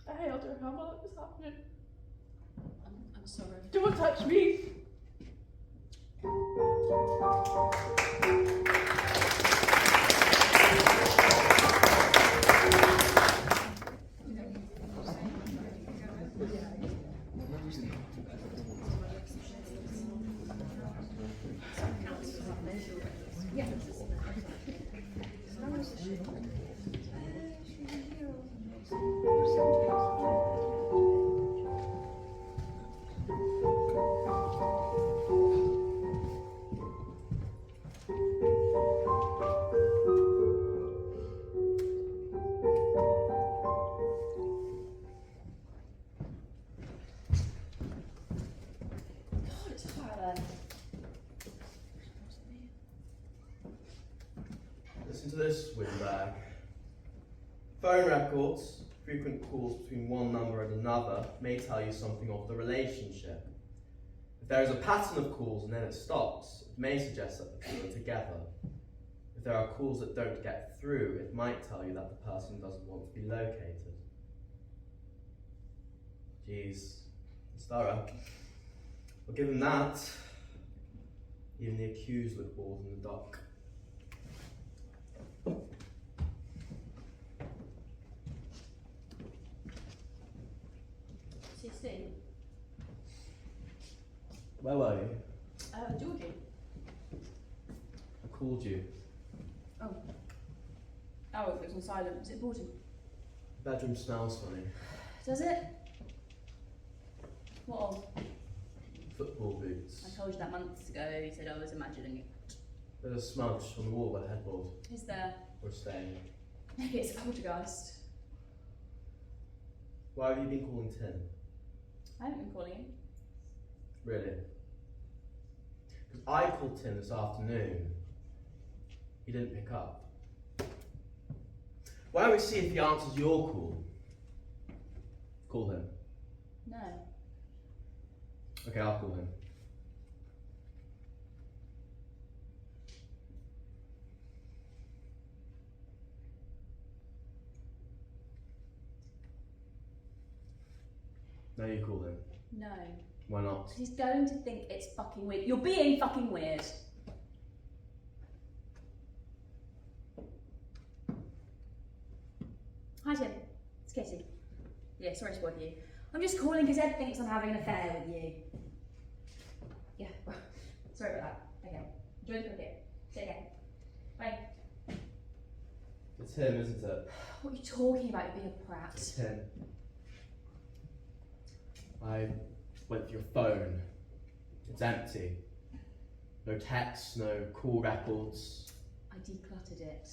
S8: I held her hand while it was happening.
S3: I'm sorry.
S8: Don't touch me!
S3: God, it's hard.
S2: Listen to this, windbag. Phone records, frequent calls between one number and another, may tell you something of the relationship. If there is a pattern of calls and then it stops, it may suggest that the two are together. If there are calls that don't get through, it might tell you that the person doesn't want to be located. Jeez, it's thorough. Well, given that, even the accused look bored in the dock. Where were you?
S3: Georgie.
S2: I called you.
S3: Oh, it was on silent. Is it important?
S2: The bedroom smells funny.
S3: Does it? What of?
S2: Football boots.
S3: I told you that months ago. You said I was imagining it.
S2: There's a smudge on the wall by the headboard.
S3: Is there?
S2: Or a stain.
S3: Maybe it's a poltergeist.
S2: Why have you been calling Tim?
S3: I haven't been calling him.
S2: Really? Because I called Tim this afternoon. He didn't pick up. Why don't we see if he answers your call? Call him.
S3: No.
S2: Okay, I'll call him. No, you call him.
S3: No.
S2: Why not?
S3: Because he's going to think it's fucking weird. You're being fucking weird. Hi Tim, it's Kitty. Yeah, sorry to bother you. I'm just calling because Ed thinks I'm having an affair with you. Yeah, sorry about that. Okay, enjoy the cricket. See you again. Bye.
S2: It's him, isn't it?
S3: What are you talking about? You're being a prat.
S2: It's him. I went for your phone. It's empty. No texts, no call records.
S3: I decluttered it.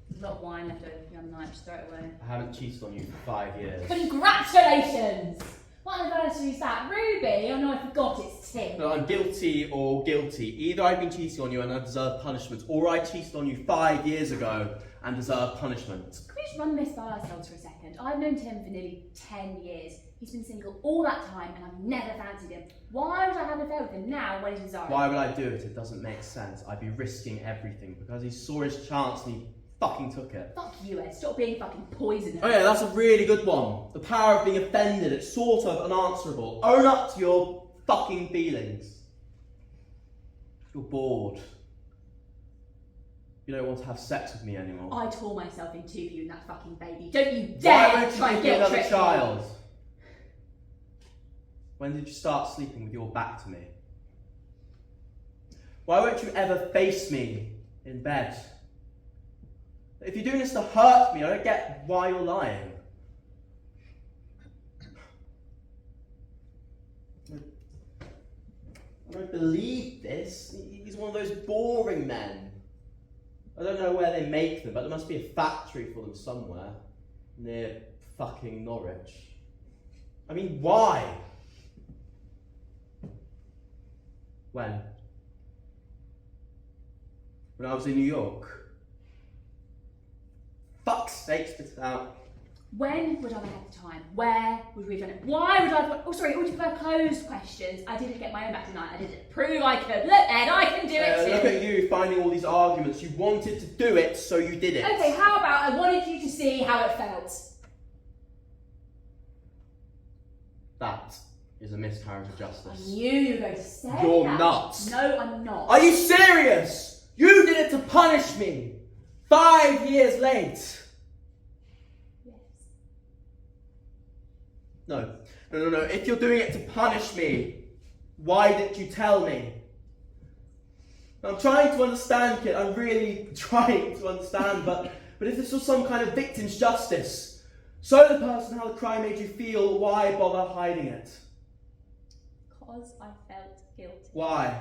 S3: There's a lot of wine left over from the other night, just throw it away.
S2: I haven't cheated on you for 5 years.
S3: Congratulations! What anniversary is that? Ruby? Oh no, I forgot it's Tim.
S2: No, I'm guilty or guilty. Either I've been cheating on you and I deserve punishment, or I cheated on you 5 years ago and deserve punishment.
S3: Can we just run this by ourselves for a second? I've known Tim for nearly 10 years. He's been single all that time and I've never fancied him. Why would I have an affair with him now when he's with Zara?
S2: Why would I do it? It doesn't make sense. I'd be risking everything because he saw his chance and he fucking took it.
S3: Fuck you, Ed. Stop being fucking poisonous.
S2: Oh yeah, that's a really good one. The power of being offended. It's sort of unanswerable. Own up to your fucking feelings. You're bored. You don't want to have sex with me anymore.
S3: I tore myself in two for you and that fucking baby. Don't you dare
S2: Why won't
S3: try
S2: you
S3: and
S2: give me
S3: guilt
S2: another
S3: trip
S2: child?
S3: me.
S2: When did you start sleeping with your back to me? Why won't you ever face me in bed? If you're doing this to hurt me, I don't get why you're lying. I don't believe this. He's one of those boring men. I don't know where they make them, but there must be a factory for them somewhere. Near fucking Norwich. I mean, why? When? When I was in New York? Fuck's sake, spit it out.
S3: When would I have had the time? Where would we have done it? Why would I have... Oh, sorry, would you prefer closed questions? I didn't get my own back tonight. I did it to prove I could. Look, Ed, I can do it too.
S2: Look at you finding all these arguments. You wanted to do it, so you did it.
S3: Okay, how about I wanted you to see how it felt?
S2: That is a miscarriage of
S3: I
S2: justice.
S3: knew you were going to say
S2: You're
S3: that.
S2: nuts.
S3: No, I'm not.
S2: Are you serious? You did it to punish me. 5 years late.
S3: Yes.
S2: No. If you're doing it to punish me, why didn't you tell me? I'm trying to understand, kid. I'm really trying to understand, but if this was some kind of victim's justice, show the person how the crime made you feel, why bother hiding it?
S3: Because I felt guilty.
S2: Why?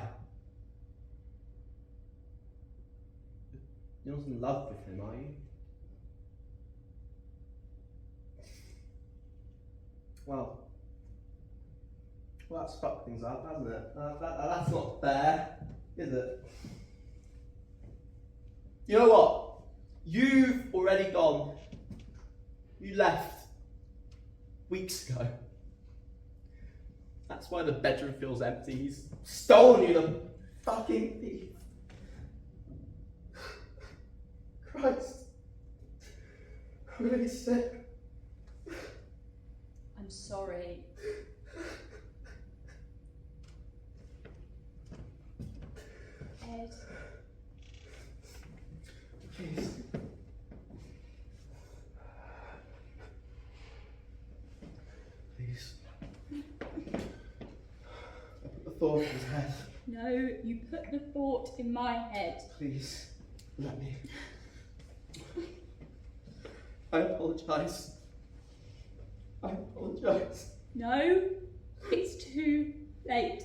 S2: You're not in love with him, are you? Well, that's fucked things up, hasn't it? That's not fair, is it? You know what? You've already gone. You left weeks ago. That's why the bedroom feels empty. He's stolen you, the fucking thief. Christ. I'm gonna be sick.
S3: I'm sorry. Ed.
S2: Please. Please. I put the thought in his head.
S3: No, you put the thought in my head.
S2: Please, let me. I apologise. I apologise.
S3: No, it's too late.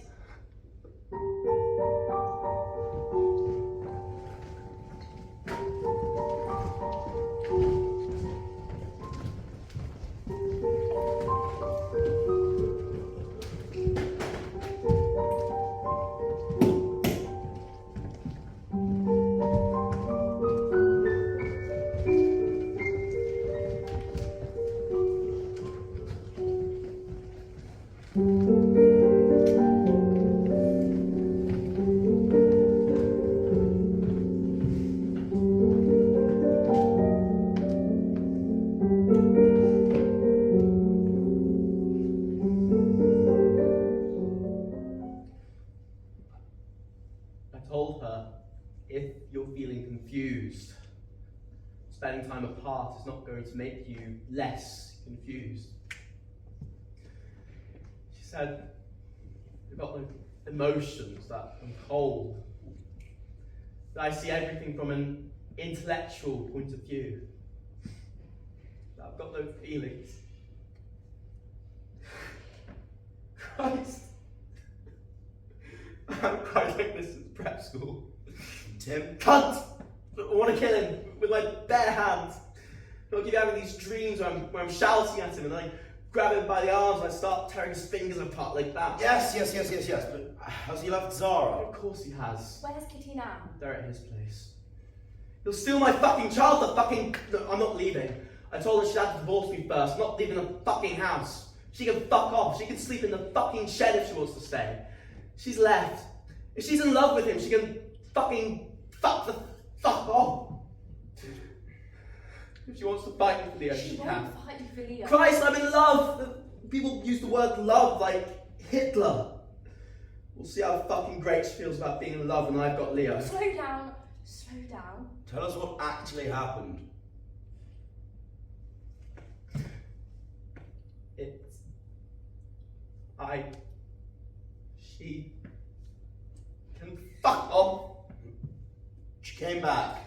S2: Spending time apart is not going to make you less confused. She said, you've got no emotions, that I'm cold. That I see everything from an intellectual point of view. That I've got no feelings. Christ. I haven't cried like this since prep school.
S1: Tim?
S2: Cunt! I want to kill him with my bare hands. I'll keep having these dreams where I'm shouting at him and I grab him by the arms and I start tearing his fingers apart like that.
S1: Yes. But has he loved Zara?
S2: Of course he has.
S7: Where's Kitty now?
S2: They're at his place. He'll steal my fucking child, the fucking... No, I'm not leaving. I told her she'd have to divorce me first, I'm not leaving the fucking house. She can fuck off, she can sleep in the fucking shed if she wants to stay. She's left. If she's in love with him, she can fucking fuck off. If she wants to fight me for Leo, she can.
S7: won't fight you for Leo.
S2: Christ, I'm in love! People use the word love like Hitler. We'll see how fucking great she feels about being in love when I've got Leo.
S7: Slow down. Slow down.
S1: Tell us what actually happened.
S2: She can fuck off.
S1: She came back.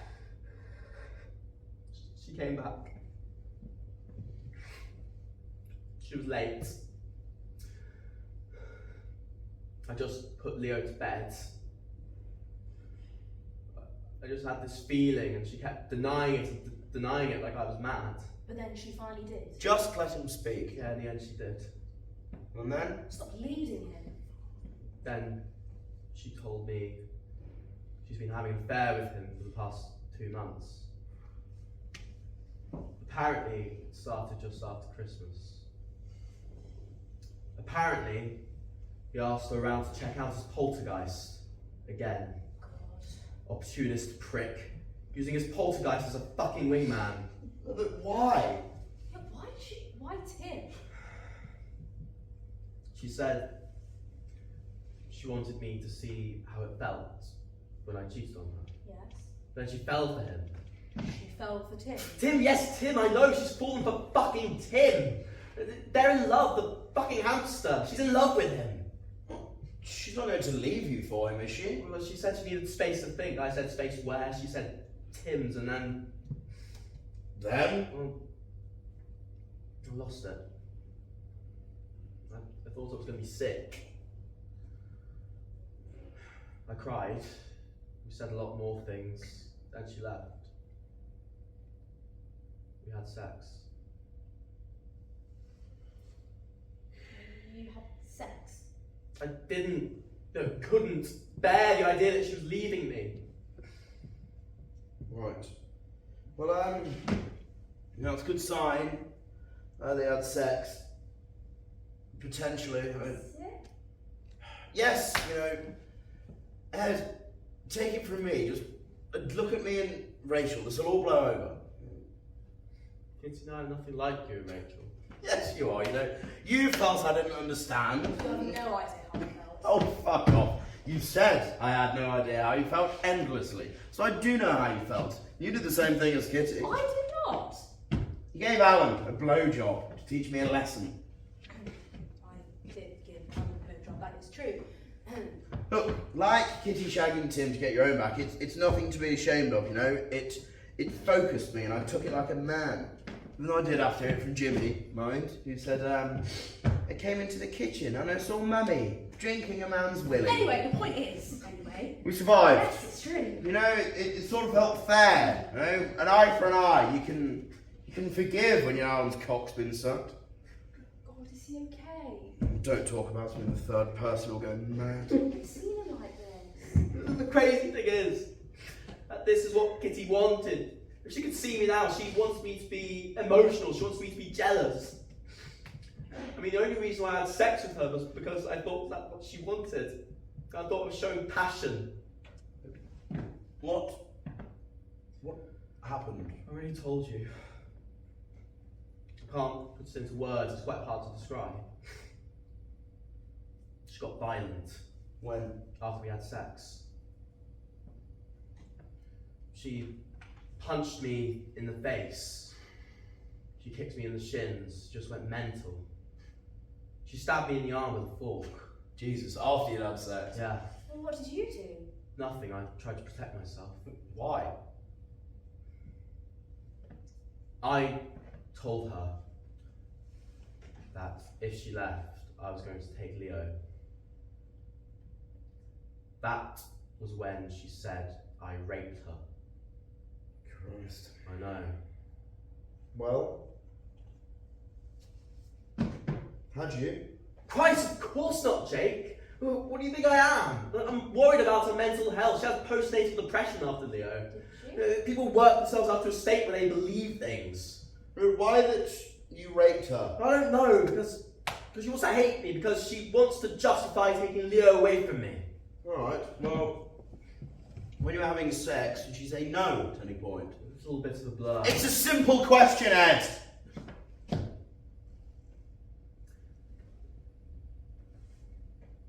S2: She came back. She was late. I just put Leo to bed. I just had this feeling and she kept denying it like I was mad.
S7: But then she finally did.
S1: Just let him speak.
S2: Yeah, in the end she did.
S1: And then?
S7: Stop leading him.
S2: Then she told me she's been having an affair with him for the past 2 months. Apparently, it started just after Christmas. Apparently, he asked her around to check out his poltergeist again.
S7: God.
S2: Opportunist prick. Using his poltergeist as a fucking wingman.
S1: But why?
S7: Yeah, why Tim?
S2: She said she wanted me to see how it felt when I cheated on her.
S7: Yes.
S2: Then she fell for him.
S7: She fell for Tim.
S2: Tim, yes, Tim, I know, she's fallen for fucking Tim. They're in love, the fucking hamster. She's in love with him.
S1: She's not going to leave you for him, is she?
S2: Well, she said she needed space to think. I said space where? She said Tim's, and then...
S1: Then?
S2: Well, I lost it. I thought I was going to be sick. I cried. We said a lot more things. Then she left. We had sex.
S7: You had sex?
S2: I couldn't bear the idea that she was leaving me.
S1: Right. Well, it's a good sign. They had sex. Potentially. Yes, Ed, take it from me. Just look at me and Rachel. This will all blow over.
S2: Kids, I'm nothing like you, Rachel.
S1: Yes, you are. You felt I didn't understand.
S7: You have no idea how I felt.
S1: Oh, fuck off. You said I had no idea how you felt endlessly. So I do know how you felt. You did the same thing as Kitty.
S7: I did not.
S1: You gave Alan a blowjob to teach me a lesson.
S7: I did give Alan a blowjob, that is true.
S1: Look, like Kitty shagging Tim to get your own back, it's nothing to be ashamed of, It focused me and I took it like a man. Even though I did have to hear it from Jimmy, mind, who said, I came into the kitchen and I saw Mummy drinking a man's willy.
S7: Anyway, the point is,
S1: We survived.
S7: yes, it's true.
S1: It sort of felt fair, An eye for an eye. You can forgive when your arm's cock's been sucked.
S7: God, is he okay?
S1: Don't talk about him in the third person or go mad.
S7: I've seen him like this.
S2: The crazy thing is that this is what Kitty wanted. If she could see me now, she wants me to be emotional, she wants me to be jealous. I mean, the only reason why I had sex with her was because I thought that's what she wanted. I thought it was showing passion.
S1: What happened?
S2: I already told you. I can't put it into words, it's quite hard to describe. She got violent.
S1: When?
S2: After we had sex. She punched me in the face. She kicked me in the shins, just went mental. She stabbed me in the arm with a fork.
S1: Jesus, after you'd had sex?
S2: Yeah,
S7: Well, what did you do?
S2: nothing, I tried to protect myself.
S1: Why?
S2: I told her that if she left, I was going to take Leo. That was when she said I raped her.
S1: Christ.
S2: I know.
S1: Well? How'd you?
S2: Christ, of course not, Jake. What do you think I am? I'm worried about her mental health. She has postnatal depression after Leo.
S7: Did you?
S2: People work themselves up to a state where they believe things.
S1: Why that you raped her?
S2: I don't know, because she wants to hate me, because she wants to justify taking Leo away from me.
S1: Alright, well, when you were having sex, did she say no at any point?
S2: It's a little bit of a blur.
S1: It's a simple question, Ed!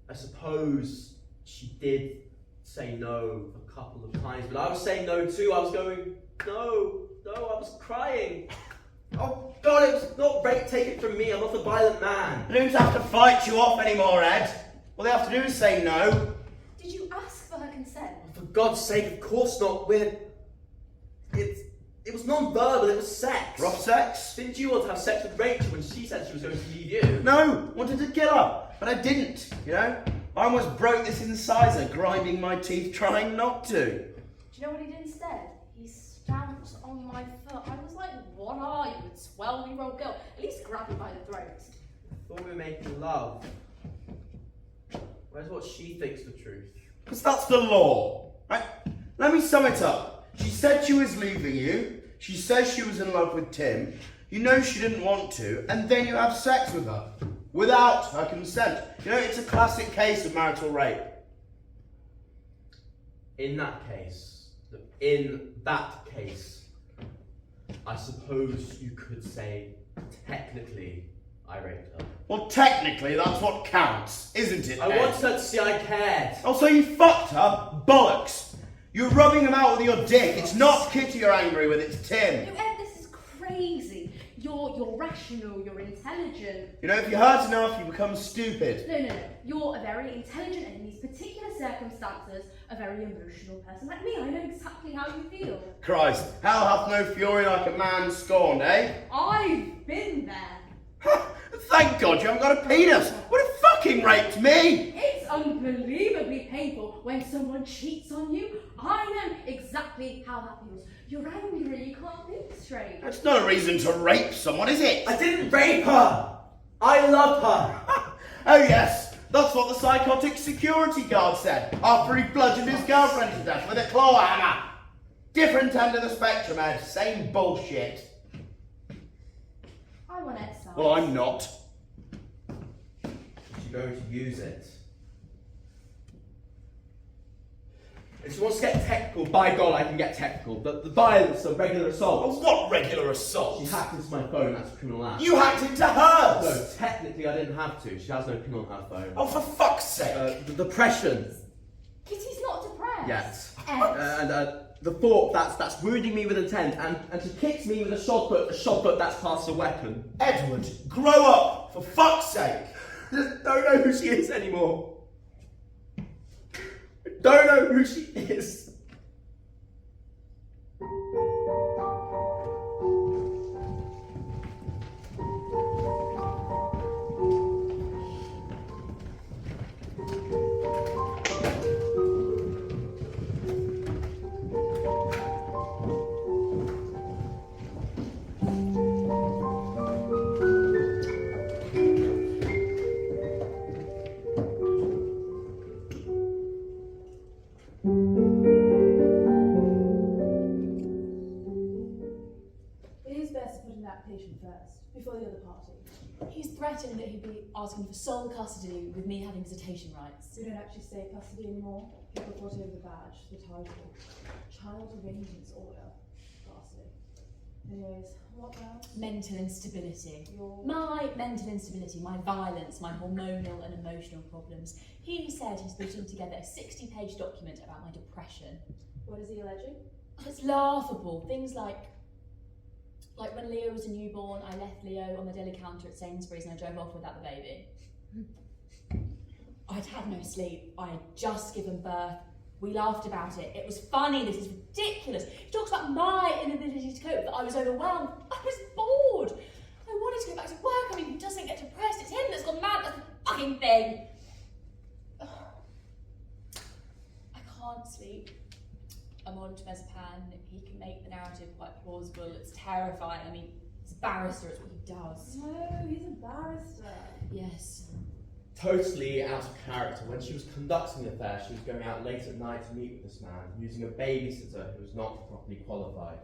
S2: I suppose she did say no a couple of times, but I was saying no too. I was going, no, I was crying. Oh God, it was not rape, take it from me, I'm not a violent man.
S1: They don't have to fight you off anymore, Ed. All they have to do is say no.
S8: Did you ask for her consent?
S2: For God's sake, of course not. It was non-verbal, it was sex.
S1: Rough sex?
S2: Didn't you want to have sex with Rachel when she said she was going to leave you?
S1: No, wanted to kill her, but I didn't, you know? I almost broke this incisor, grinding my teeth, trying not to.
S7: Do you know what he did instead? He stamped on my foot. I was like, what are you, a 12-year-old girl? At least grab me by the throat.
S2: I thought we were making love. Where's what she thinks the truth?
S1: Because that's the law. Right? Let me sum it up. She said she was leaving you. She says she was in love with Tim. You know she didn't want to, and then you have sex with her. Without her consent. You know, it's a classic case of marital rape.
S2: In that case, I suppose you could say, technically, I raped her.
S1: Well, technically, that's what counts, isn't it,
S2: I
S1: Ed?
S2: wanted her to see I cared.
S1: Oh, so you fucked her? Bollocks! You're rubbing them out with your dick. It's not Kitty you're angry with, it's Tim.
S7: No, Ed, this is crazy. You're rational, you're intelligent.
S1: You know, if you hurt enough, you become stupid.
S7: No. You're a very intelligent and in these particular circumstances, a very emotional person like me. I know exactly how you feel.
S1: Christ, hell hath no fury like a man scorned, eh?
S7: I've been there.
S1: Thank God you haven't got a penis. Would have fucking raped me.
S7: It's unbelievably painful when someone cheats on you. I know exactly how that feels. You're angry, you can't think straight.
S1: That's not a reason to rape someone, is it?
S2: I didn't rape her! I love her!
S1: Oh yes, that's what the psychotic security guard said after he bludgeoned his girlfriend to death with a claw hammer. Different end of the spectrum, Ed. Same bullshit.
S7: I want Ed's side.
S1: Well, I'm not.
S2: She's going to use it. If she wants to get technical, by God, I can get technical. The violence of regular assault.
S1: What regular assault?
S2: She hacked into my phone, that's a criminal act.
S1: You hacked into hers!
S2: No, technically I didn't have to. She has no pin on her phone.
S1: Oh, for fuck's sake!
S2: The depression.
S7: Kitty's not depressed.
S2: Yes.
S7: Ed.
S2: And the thought that's wounding me with intent, and she kicks me with a shot put that's past a weapon.
S1: Edward, grow up, for fuck's sake!
S2: I just don't know who she is anymore. I don't know who she is.
S8: First, before the other party. He's threatened that he'd be asking for sole custody with me having visitation rights. We don't actually say custody anymore. People brought over the badge, the title. Child arrangements order. Ghastly. Anyways, what else? Mental instability. My mental instability, my violence, my hormonal and emotional problems. He said he's putting together a 60-page document about my depression. What is he alleging? It's laughable. Things like when Leo was a newborn, I left Leo on the deli counter at Sainsbury's and I drove off without the baby. I'd had no sleep. I had just given birth. We laughed about it. It was funny. This is ridiculous. He talks about my inability to cope, that I was overwhelmed. I was bored. I wanted to go back to work. I mean, who doesn't get depressed? It's him that's gone mad. That's the fucking thing. I can't sleep. I'm on diazepam. He can make the narrative quite plausible. It's terrifying. I mean, he's a barrister. It's what he does.
S7: No, he's a barrister.
S8: Yes.
S2: Totally out of character. When she was conducting the affair, she was going out late at night to meet with this man, using a babysitter who was not properly qualified.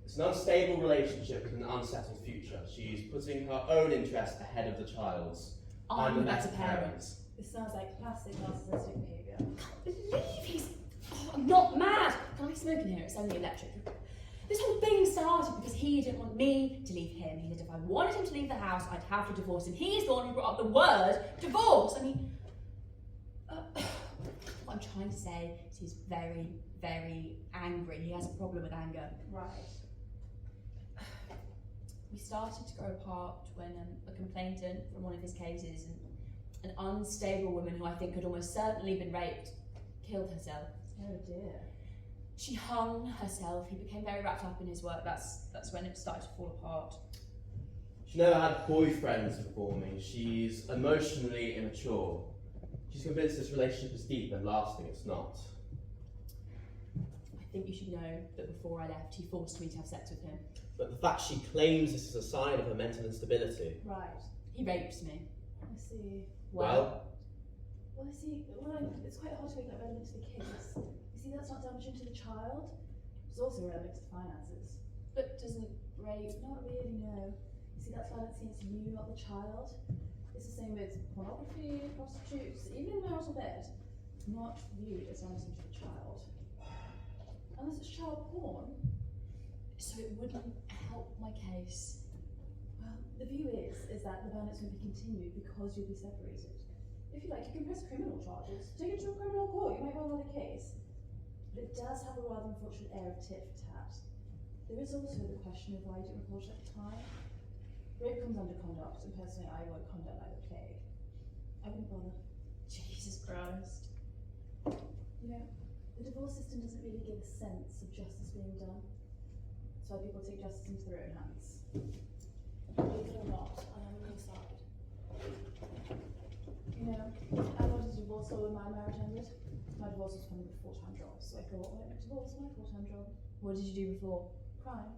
S2: It's an unstable relationship with an unsettled future. She's putting her own interest ahead of the child's.
S3: I'm the better parent.
S7: This sounds like classic narcissistic behaviour.
S3: I can't believe he's... Oh, I'm not mad. Can I smoke in here? It's only electric. This whole thing started because he didn't want me to leave him. He said if I wanted him to leave the house, I'd have to divorce him. He's the one who brought up the word divorce. I mean, what I'm trying to say is he's very, very angry. He has a problem with anger.
S7: Right.
S3: We started to grow apart when a complainant from one of his cases, an unstable woman who I think had almost certainly been raped, killed herself.
S7: Oh dear.
S3: She hung herself. He became very wrapped up in his work. That's when it started to fall apart.
S2: She never had boyfriends before me. She's emotionally immature. She's convinced this relationship is deep and lasting. It's not.
S3: I think you should know that before I left, he forced me to have sex with him.
S2: But the fact she claims this is a sign of her mental instability.
S7: Right.
S3: He raped me.
S7: I see.
S2: Well,
S7: Well, I see. Well, it's quite hard to make that relevant to the case. You see, that's not damaging to the child. It's also relevant to the finances.
S3: But doesn't rape...
S7: Not really, no. You see, that's violence against you, not the child. It's the same with pornography, prostitutes, even in the marital bed. Not viewed as damaging to the child. Unless it's child porn.
S3: So it wouldn't help my case.
S7: Well, the view is that the violence will be continued because you'll be separated. If you like, you can press criminal charges. Take it to a criminal court, you might well have a case. But it does have a rather unfortunate air of tit for tat. There is also the question of why you didn't report it at the time. Rape comes under conduct, and personally I avoid conduct like the plague. I wouldn't bother.
S3: Jesus Christ.
S7: You know, the divorce system doesn't really give a sense of justice being done. That's why people take justice into their own hands. Believe it or not, I am on your side. You know, I wanted a divorce when my marriage ended. My divorce was coming with a full-time job, so I thought, why don't I divorce my full-time job?
S3: What did you do before?
S7: Crime.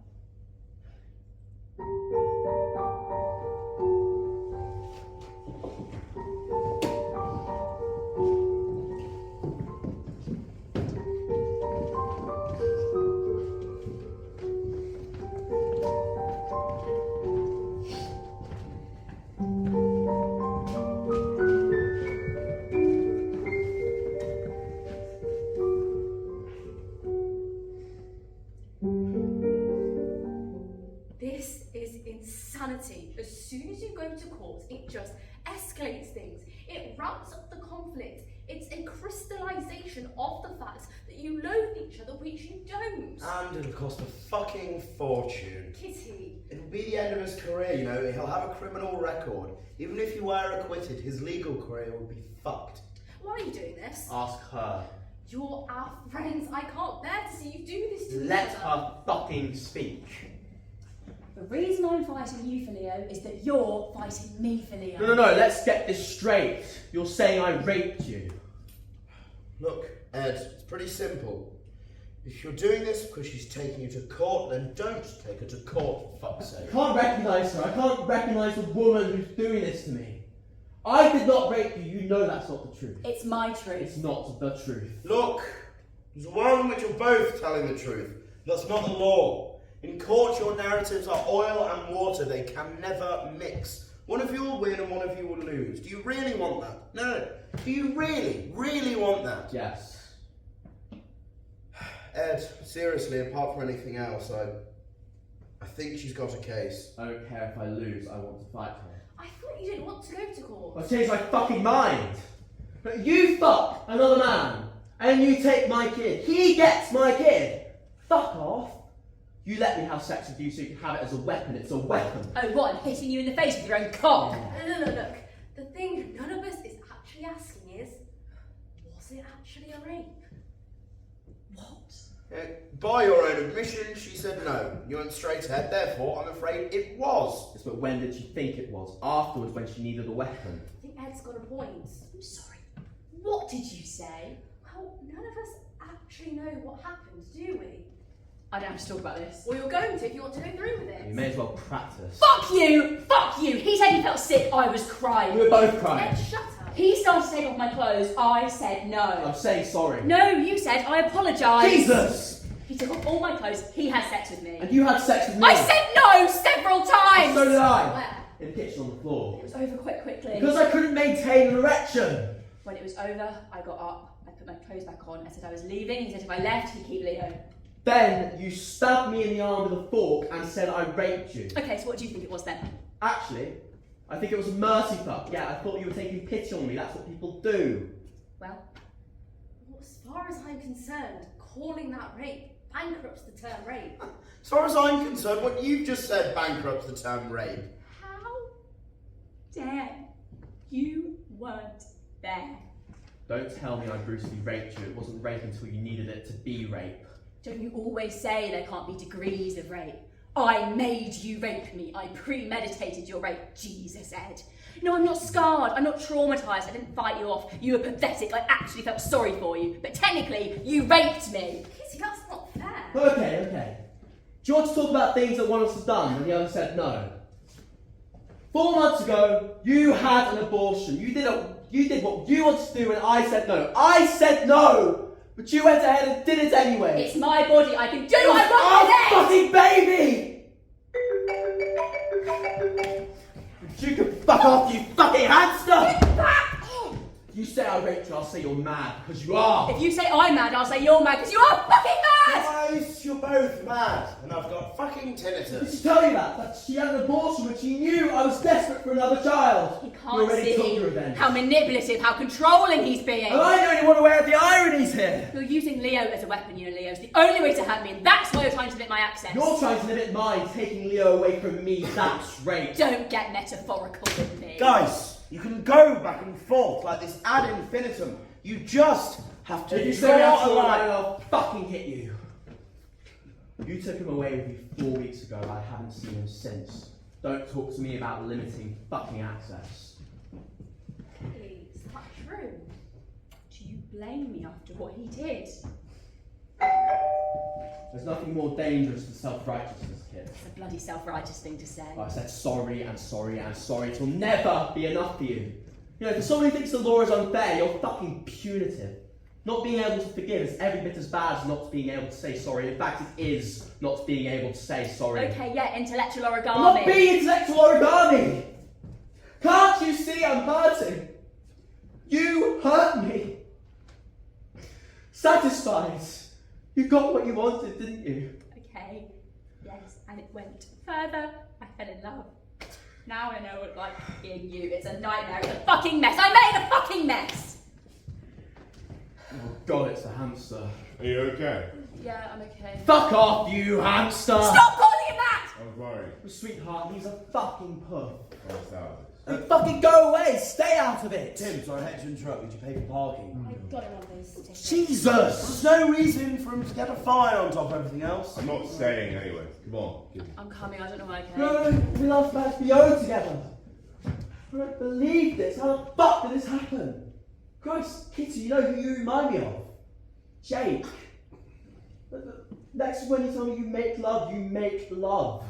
S7: This is insanity. As soon as you go to court, it just escalates things. It ramps up the conflict. It's a crystallization of the fact that you loathe each other, which you don't.
S1: And it'll cost a fucking fortune.
S7: Kitty.
S1: It'll be the end of his career, you know. He'll have a criminal record. Even if you were acquitted, his legal career would be fucked.
S7: Why are you doing this?
S2: ask her.
S7: You're our friends. I can't bear to see you do this to
S2: Let
S7: each other.
S2: her fucking speak.
S3: The reason I'm fighting you for Leo is that you're fighting me for Leo.
S2: No, let's get this straight. You're saying I raped you.
S1: Look, Ed, it's pretty simple. If you're doing this because she's taking you to court, then don't take her to court, for fuck's
S2: I
S1: sake.
S2: can't recognise her. I can't recognise the woman who's doing this to me. I did not rape you. You know that's not the truth.
S3: It's my truth.
S2: It's not the truth.
S1: Look, there's one which you're both telling the truth. That's not the law. In court, your narratives are oil and water. They can never mix. One of you will win and one of you will lose. Do you really want that? No. Do you really, really want that?
S2: Yes.
S1: Ed, seriously, apart from anything else, I think she's got a case.
S2: I don't care if I lose. I want to fight her.
S7: I thought you didn't want to go to court.
S2: I've changed my fucking mind. But you fuck another man, and you take my kid. He gets my kid. Fuck off. You let me have sex with you so you can have it as a weapon. It's a weapon.
S3: Oh, what? I'm hitting you in the face with your own cock?
S7: No, look. The thing none of us is actually asking is, was it actually a rape?
S3: What?
S1: By your own admission, she said no. You went straight ahead, therefore, I'm afraid it was.
S2: Yes, but when did she think it was? Afterwards, when she needed a weapon.
S7: I think Ed's got a point.
S3: I'm sorry. What did you say?
S7: Well, none of us actually know what happened, do we?
S3: I don't have to talk about this.
S7: Well, you're going to if you want to go through with
S2: You
S7: it.
S2: may as well practice.
S3: Fuck you! Fuck you! He said he felt sick. I was crying.
S2: We were both crying.
S7: Ed, shut up.
S3: He started to take off my clothes. I said no.
S2: I'm saying sorry.
S3: No, you said I apologise.
S2: Jesus!
S3: He took off all my clothes, he had sex with me.
S2: And you had sex with me.
S3: I said no several times!
S2: So did I.
S3: Where?
S2: In the kitchen on the floor.
S3: It was over quite quickly.
S2: Because I couldn't maintain an erection.
S3: When it was over, I got up, I put my clothes back on, I said I was leaving, he said if I left, he'd keep Leo.
S2: Then you stabbed me in the arm with a fork and said I raped you.
S3: Okay, so what do you think it was then?
S2: Actually, I think it was a mercy fuck. Yeah, I thought you were taking pity on me. That's what people do.
S3: Well,
S7: As far as I'm concerned, calling that rape bankrupts the term rape.
S1: As far as I'm concerned, what you've just said bankrupts the term rape.
S3: how dare you weren't there?
S2: Don't tell me I brutally raped you. It wasn't rape until you needed it to be rape.
S3: Don't you always say there can't be degrees of rape? I made you rape me. I premeditated your rape. Jesus, Ed. No, I'm not scarred. I'm not traumatised. I didn't fight you off. You were pathetic. I actually felt sorry for you. But technically, you raped me.
S7: Kissy, that's not fair.
S2: Okay. Do you want to talk about things that one of us has done and the other said no? 4 months ago, you had an abortion. You did what you wanted to do and I said no. I said no! But you went ahead and did it anyway.
S3: It's my body. I can do what I want with it.
S2: Fucking baby! You can fuck off, you fucking hamster! You say I raped you, I'll say you're mad, because you are.
S3: If you say I'm mad, I'll say you're mad, because you are fucking mad!
S1: Guys, you're both mad, and I've got fucking
S2: Did
S1: tinnitus.
S2: she tell you that she had an abortion when she knew I was desperate for another child?
S3: He
S2: You
S3: can't
S2: already took
S3: see
S2: your revenge.
S3: how manipulative, how controlling he's being.
S2: Am I the only one aware of the ironies here?
S3: You're using Leo as a weapon, you know, Leo's the only way to hurt me, and that's why you're trying to limit my access.
S2: You're trying to limit mine, taking Leo away from me. That's rape.
S3: Don't get metaphorical with me.
S1: Guys, you can go back and forth like this ad infinitum. You just have to
S2: If you say
S1: draw
S2: I'm
S1: a line.
S2: I'll fucking hit you. You took him away with you 4 weeks ago. I haven't seen him since. Don't talk to me about limiting fucking access.
S3: Is that true? Do you blame me after what he did?
S2: There's nothing more dangerous than self-righteousness, kid.
S3: It's a bloody self-righteous thing to say.
S2: I said sorry and sorry and sorry. It will never be enough for you. You know, if someone who thinks the law is unfair, you're fucking punitive. Not being able to forgive is every bit as bad as not being able to say sorry. In fact, it is not being able to say sorry.
S3: Okay, yeah, intellectual origami.
S2: I'm not being intellectual origami! Can't you see I'm hurting? You hurt me. Satisfied. You got what you wanted, didn't you?
S3: Okay, yes, and it went further. I fell in love. Now I know what it's like being you. It's a nightmare. It's a fucking mess. I made a fucking mess.
S2: Oh God, it's a hamster.
S5: Are you okay?
S3: Yeah, I'm okay.
S2: Fuck off, you hamster!
S3: Stop calling him that!
S5: I was worried.
S2: Sweetheart, he's a fucking puff.
S5: What's that?
S2: Fucking go away! Stay out of it!
S1: Tim, sorry, I had to interrupt. Did you pay for parking?
S7: I got him on those tickets.
S1: Jesus! There's no reason for him to get a fine on top of everything else.
S5: I'm not staying anyway. Come on, give me.
S3: I'm coming. I don't know why I came.
S2: No, we last match BO together. I don't believe this. How the fuck did this happen? Christ, Kitty, you know who you remind me of? Jake. Next when you tell me you make love, you make love.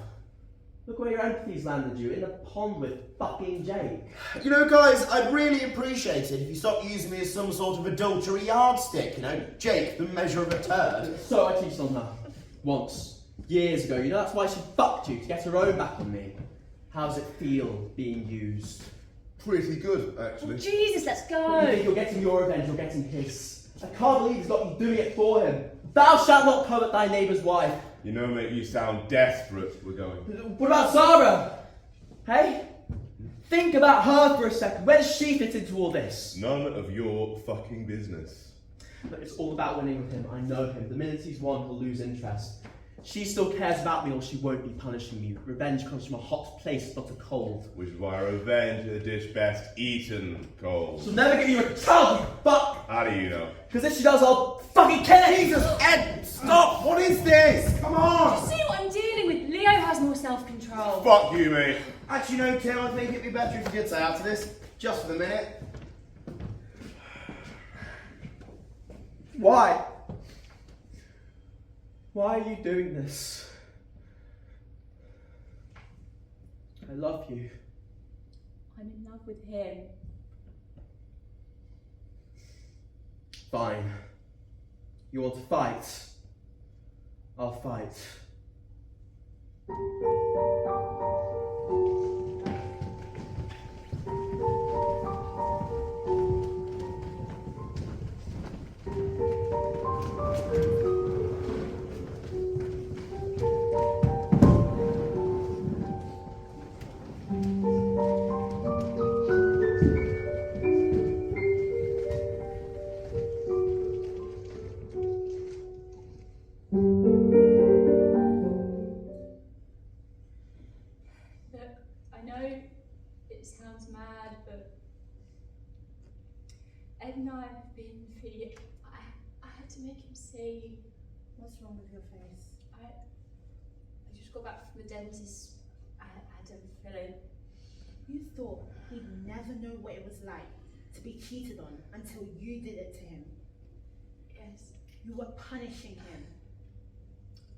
S2: Look where your empathy's landed you, in a pond with fucking Jake.
S1: You know, guys, I'd really appreciate it if you stopped using me as some sort of adultery yardstick. You know, Jake, the measure of a turd.
S2: So I cheated on her. Once. Years ago. You know, that's why she fucked you, to get her own back on me. How does it feel being used?
S5: Pretty good, actually.
S3: Jesus, let's
S2: You
S3: go.
S2: think you're getting your revenge, you're getting his. I can't believe he's got you doing it for him. Thou shalt not covet thy neighbour's wife.
S5: You know, mate, you sound desperate. We're going.
S2: What about Zara? Hey? Think about her for a second. Where does she fit into all this?
S5: None of your fucking business.
S2: Look, it's all about winning with him. I know him. The minute he's won, he'll lose interest. She still cares about me or she won't be punishing me. Revenge comes from a hot place, not a cold.
S5: Which is why revenge is a dish best eaten cold.
S2: She'll never give you a child, you fuck!
S5: How do you know?
S2: Because if she does, I'll fucking kill her!
S1: Jesus, Ed, stop! What is this? Come on!
S3: See what I'm dealing with? Leo has more self-control.
S5: Fuck you, mate.
S1: Actually, no, Tim, I think it'd be better if you did stay out of this, just for the minute.
S2: Why? Why are you doing this? I love you.
S3: I'm in love with him.
S2: Fine. You want to fight? I'll fight.
S3: Look, I know it sounds mad, but Ed and I have been really. I had to make him see.
S6: What's wrong with your face?
S3: I just got back from the dentist. I had to fill in.
S6: You thought he'd never know what it was like to be cheated on until you did it to him.
S3: Yes,
S6: You were punishing him.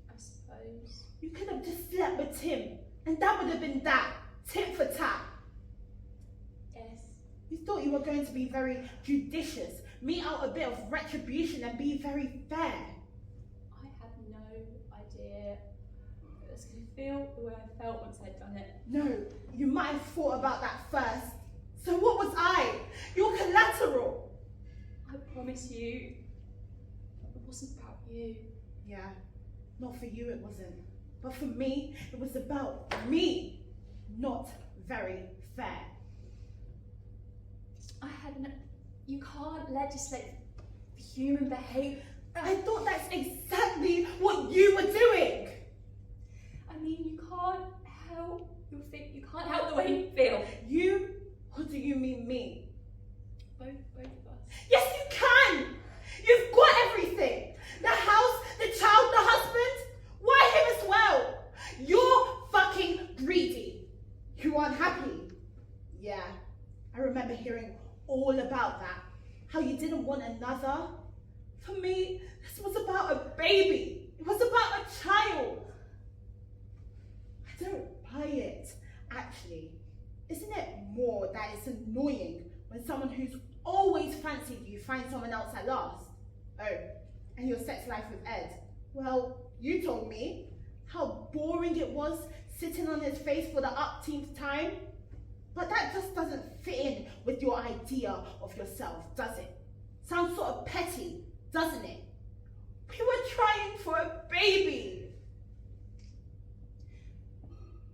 S3: I suppose.
S6: You could have just slept with Tim, and that would have been that. Tit for tat.
S3: Yes.
S6: You thought you were going to be very judicious, mete out a bit of retribution and be very fair.
S3: I had no idea it was going to feel the way I felt once I'd done it.
S6: No, you might have thought about that first. So what was I? Your collateral.
S3: I promise you, it wasn't about you.
S6: Yeah, not for you it wasn't. But for me, it was about me. Not very fair.
S3: I hadn't. You can't legislate human behaviour.
S6: I thought that's exactly what you were doing.
S3: I mean, you can't help your you can't help the way you feel.
S6: You? Or do you mean me?
S3: Both of us.
S6: Yes, you can! You've got everything! The house, the child, the husband. Why him as well? You're fucking greedy. You aren't happy. Yeah, I remember hearing all about that. How you didn't want another. For me, this was about a baby. It was about a child. I don't buy it, actually. Isn't it more that it's annoying when someone who's always fancied you finds someone else at last? Oh, and your sex life with Ed. Well, you told me how boring it was sitting on his face for the upteenth time. But that just doesn't fit in with your idea of yourself, does it? Sounds sort of petty, doesn't it? We were trying for a baby.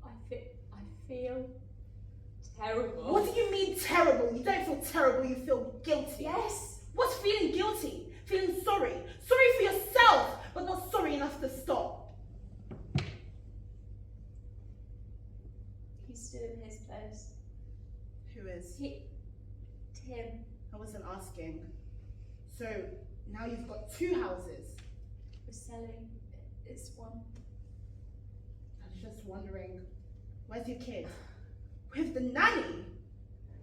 S3: I feel terrible.
S6: What do you mean terrible? You don't feel terrible, you feel guilty.
S3: Yes.
S6: What's feeling guilty? Feeling sorry. Sorry for yourself, but not sorry enough to stop.
S3: He's still in his place.
S6: Who is?
S3: Tim.
S6: I wasn't asking. So, now you've got two houses.
S3: We're selling this one.
S6: I was just wondering, where's your kid? With the nanny?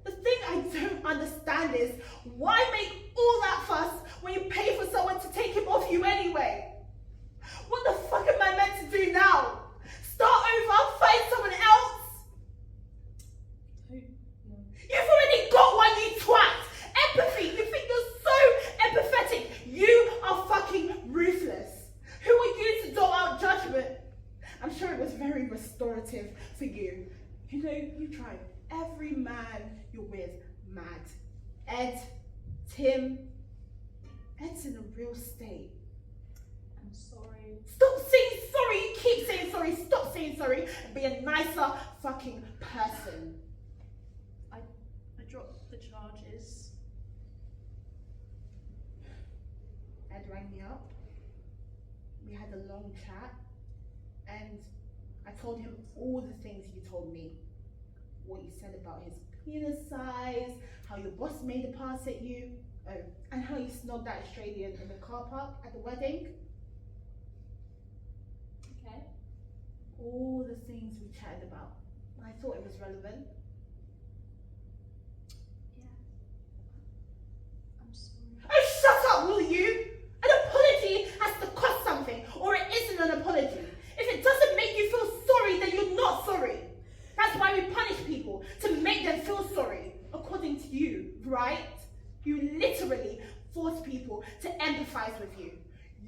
S6: The thing I don't understand is, why make all that fuss when you pay for someone to take him off you anyway? What the fuck am I meant to do now? Start over? Find someone else?
S3: No.
S6: You've already got one, you twat! Empathy! You think you're so empathetic? You are fucking ruthless. Who are you to dole out judgment? I'm sure it was very restorative for you. You know, you tried every man you're with mad. Ed, Tim. Ed's in a real state.
S3: I'm sorry.
S6: Stop saying sorry! You keep saying sorry. Stop saying sorry and be a nicer fucking person.
S7: I dropped the charges.
S6: Ed rang me up. We had a long chat, and I told him all the things you told me. What you said about his penis size, how your boss made a pass at you, and how you snogged that Australian in the car park at the wedding.
S3: Okay.
S6: All the things we chatted about. I thought it was relevant.
S3: Yeah. I'm sorry.
S6: Oh, shut up, will you? An apology has to cost something, or it isn't an apology. If it doesn't make you feel sorry, then you're not sorry. That's why we punish people, to make them feel sorry, according to you, right? You literally force people to empathize with you.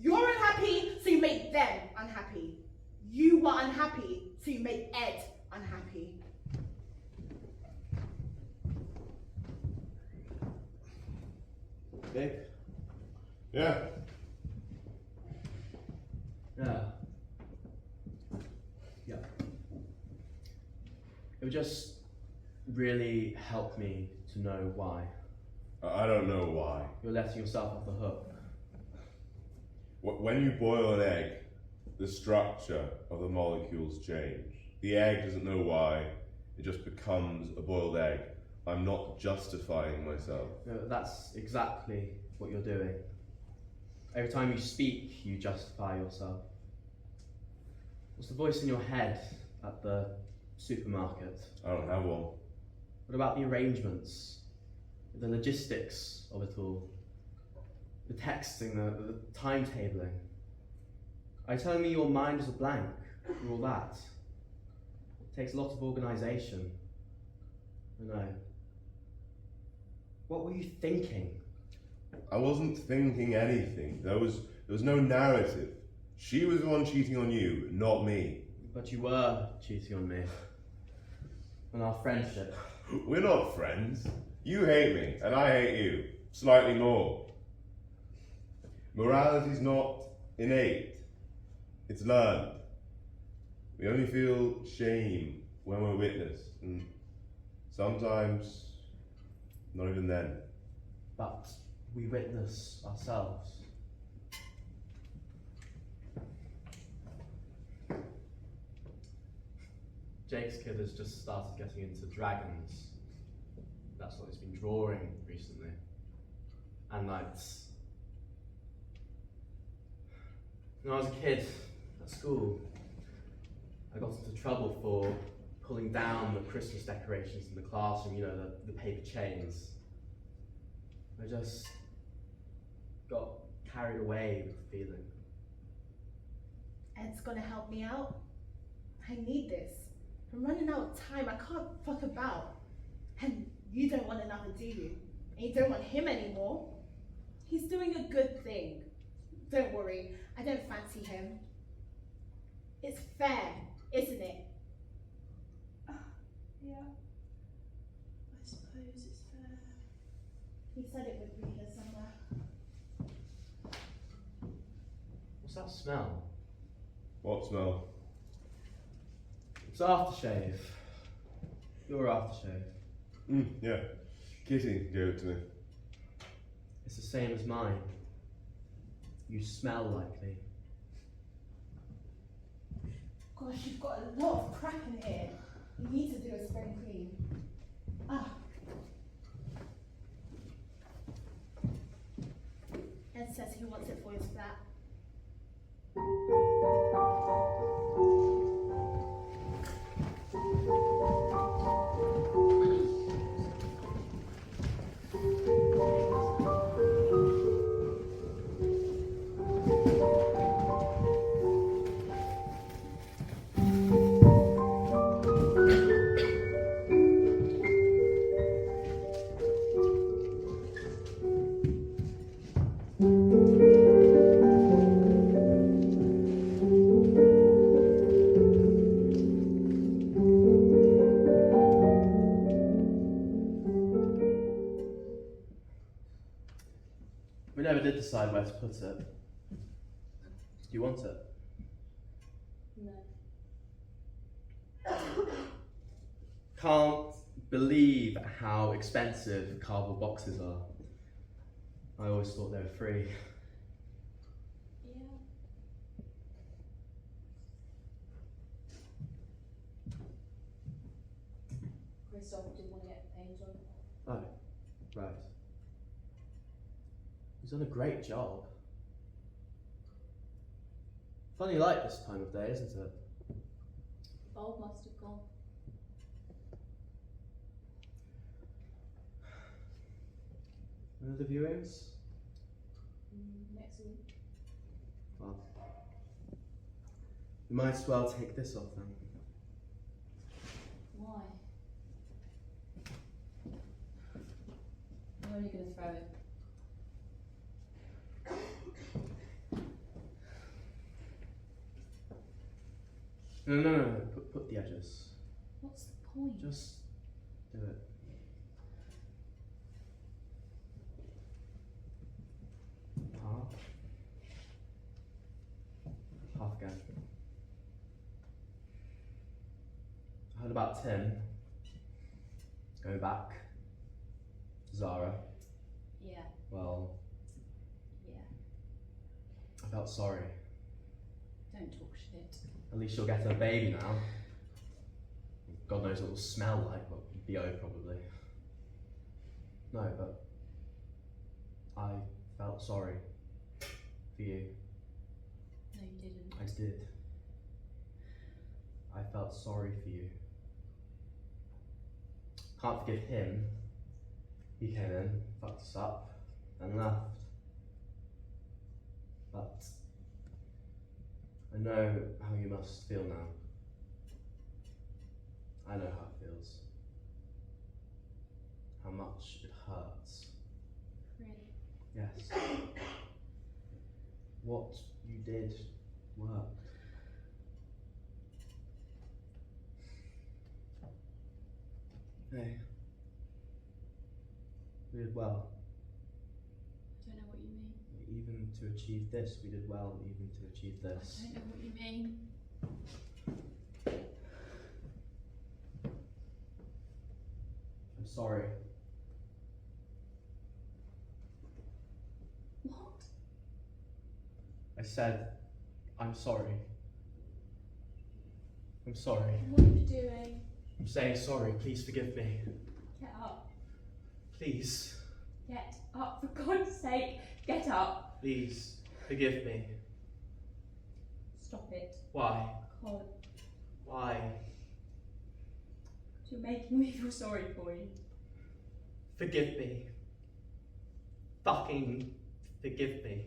S6: You're unhappy, so you make them unhappy. not unhappy, so you make Ed unhappy.
S2: Babe?
S5: Yeah.
S2: Yeah. Yeah. It would just really help me to know why
S5: I don't know why.
S2: you're letting yourself off the hook.
S5: When you boil an egg, the structure of the molecules change. The egg doesn't know why, it just becomes a boiled egg. I'm not justifying myself.
S2: No, that's exactly what you're doing. Every time you speak, you justify yourself. What's the voice in your head at the supermarket?
S5: I don't have one.
S2: What about the arrangements, the logistics of it all? The texting, the timetabling? Are you telling me your mind is a blank for all that? It takes a lot of organisation. I know. What were you thinking?
S5: I wasn't thinking anything. There was no narrative. She was the one cheating on you, not me.
S2: But you were cheating on me. On our friendship.
S5: We're not friends. You hate me, and I hate you. Slightly more. Morality's not innate. It's learned. We only feel shame when we're witnessed, and sometimes not even then.
S2: But we witness ourselves. Jake's kid has just started getting into dragons. That's what he's been drawing recently. And knights. When I was a kid at school, I got into trouble for pulling down the Christmas decorations in the classroom, you know, the paper chains. I just got carried away with the feeling.
S6: Ed's gonna help me out. I need this. I'm running out of time. I can't fuck about. And you don't want another, do you? And you don't want him anymore. He's doing a good thing. Don't worry, I don't fancy him. It's fair, isn't it?
S4: Yeah. I suppose it's fair.
S6: He said it would be here somewhere.
S2: What's that smell?
S5: What smell?
S2: It's aftershave. Your aftershave.
S5: Yeah. Kitty gave it to me.
S2: It's the same as mine. You smell like me.
S6: Gosh, you've got a lot of crap in here. You need to do a spring clean. Ah. Ed says he wants it for his flat.
S2: We never did decide where to put it. Do you want it?
S3: No.
S2: Can't believe how expensive cardboard boxes are. I always thought they were free.
S3: Yeah. Christoph didn't want to get paint on.
S2: Oh, right. He's done a great job. Funny light this time of day, isn't it?
S3: Bulb must have gone.
S2: When are the viewings?
S3: Next week.
S2: Well, we might as well take this off then.
S3: Why? I'm only going to throw it.
S2: No. Put the edges.
S8: What's the point?
S2: Just do it. Half again. I heard about Tim going back. Zara.
S3: Yeah.
S2: Well,
S3: Yeah.
S2: I felt sorry.
S3: Don't talk shit.
S2: At least she'll get her baby now. God knows what it will smell like, but BO probably. No, but I felt sorry for you.
S3: No, you didn't.
S2: I did. I felt sorry for you. Can't forgive him. He came in, fucked us up, and left. But I know how you must feel now. I know how it feels. How much it hurts.
S3: Really?
S2: Yes. What you did worked. Hey. We did well.
S3: I don't know what you mean.
S2: Even to achieve this, we did well, even to achieve this.
S3: I don't know what you mean.
S2: I'm sorry.
S3: What?
S2: I said, I'm sorry. I'm sorry.
S3: What are you doing?
S2: I'm saying sorry, please forgive me.
S3: Get up.
S2: Please,
S3: Get up. For God's sake, get up.
S2: please, forgive me.
S3: Stop it.
S2: Why?
S3: God,
S2: Why?
S3: you're making me feel sorry for you.
S2: Forgive me. Fucking forgive me.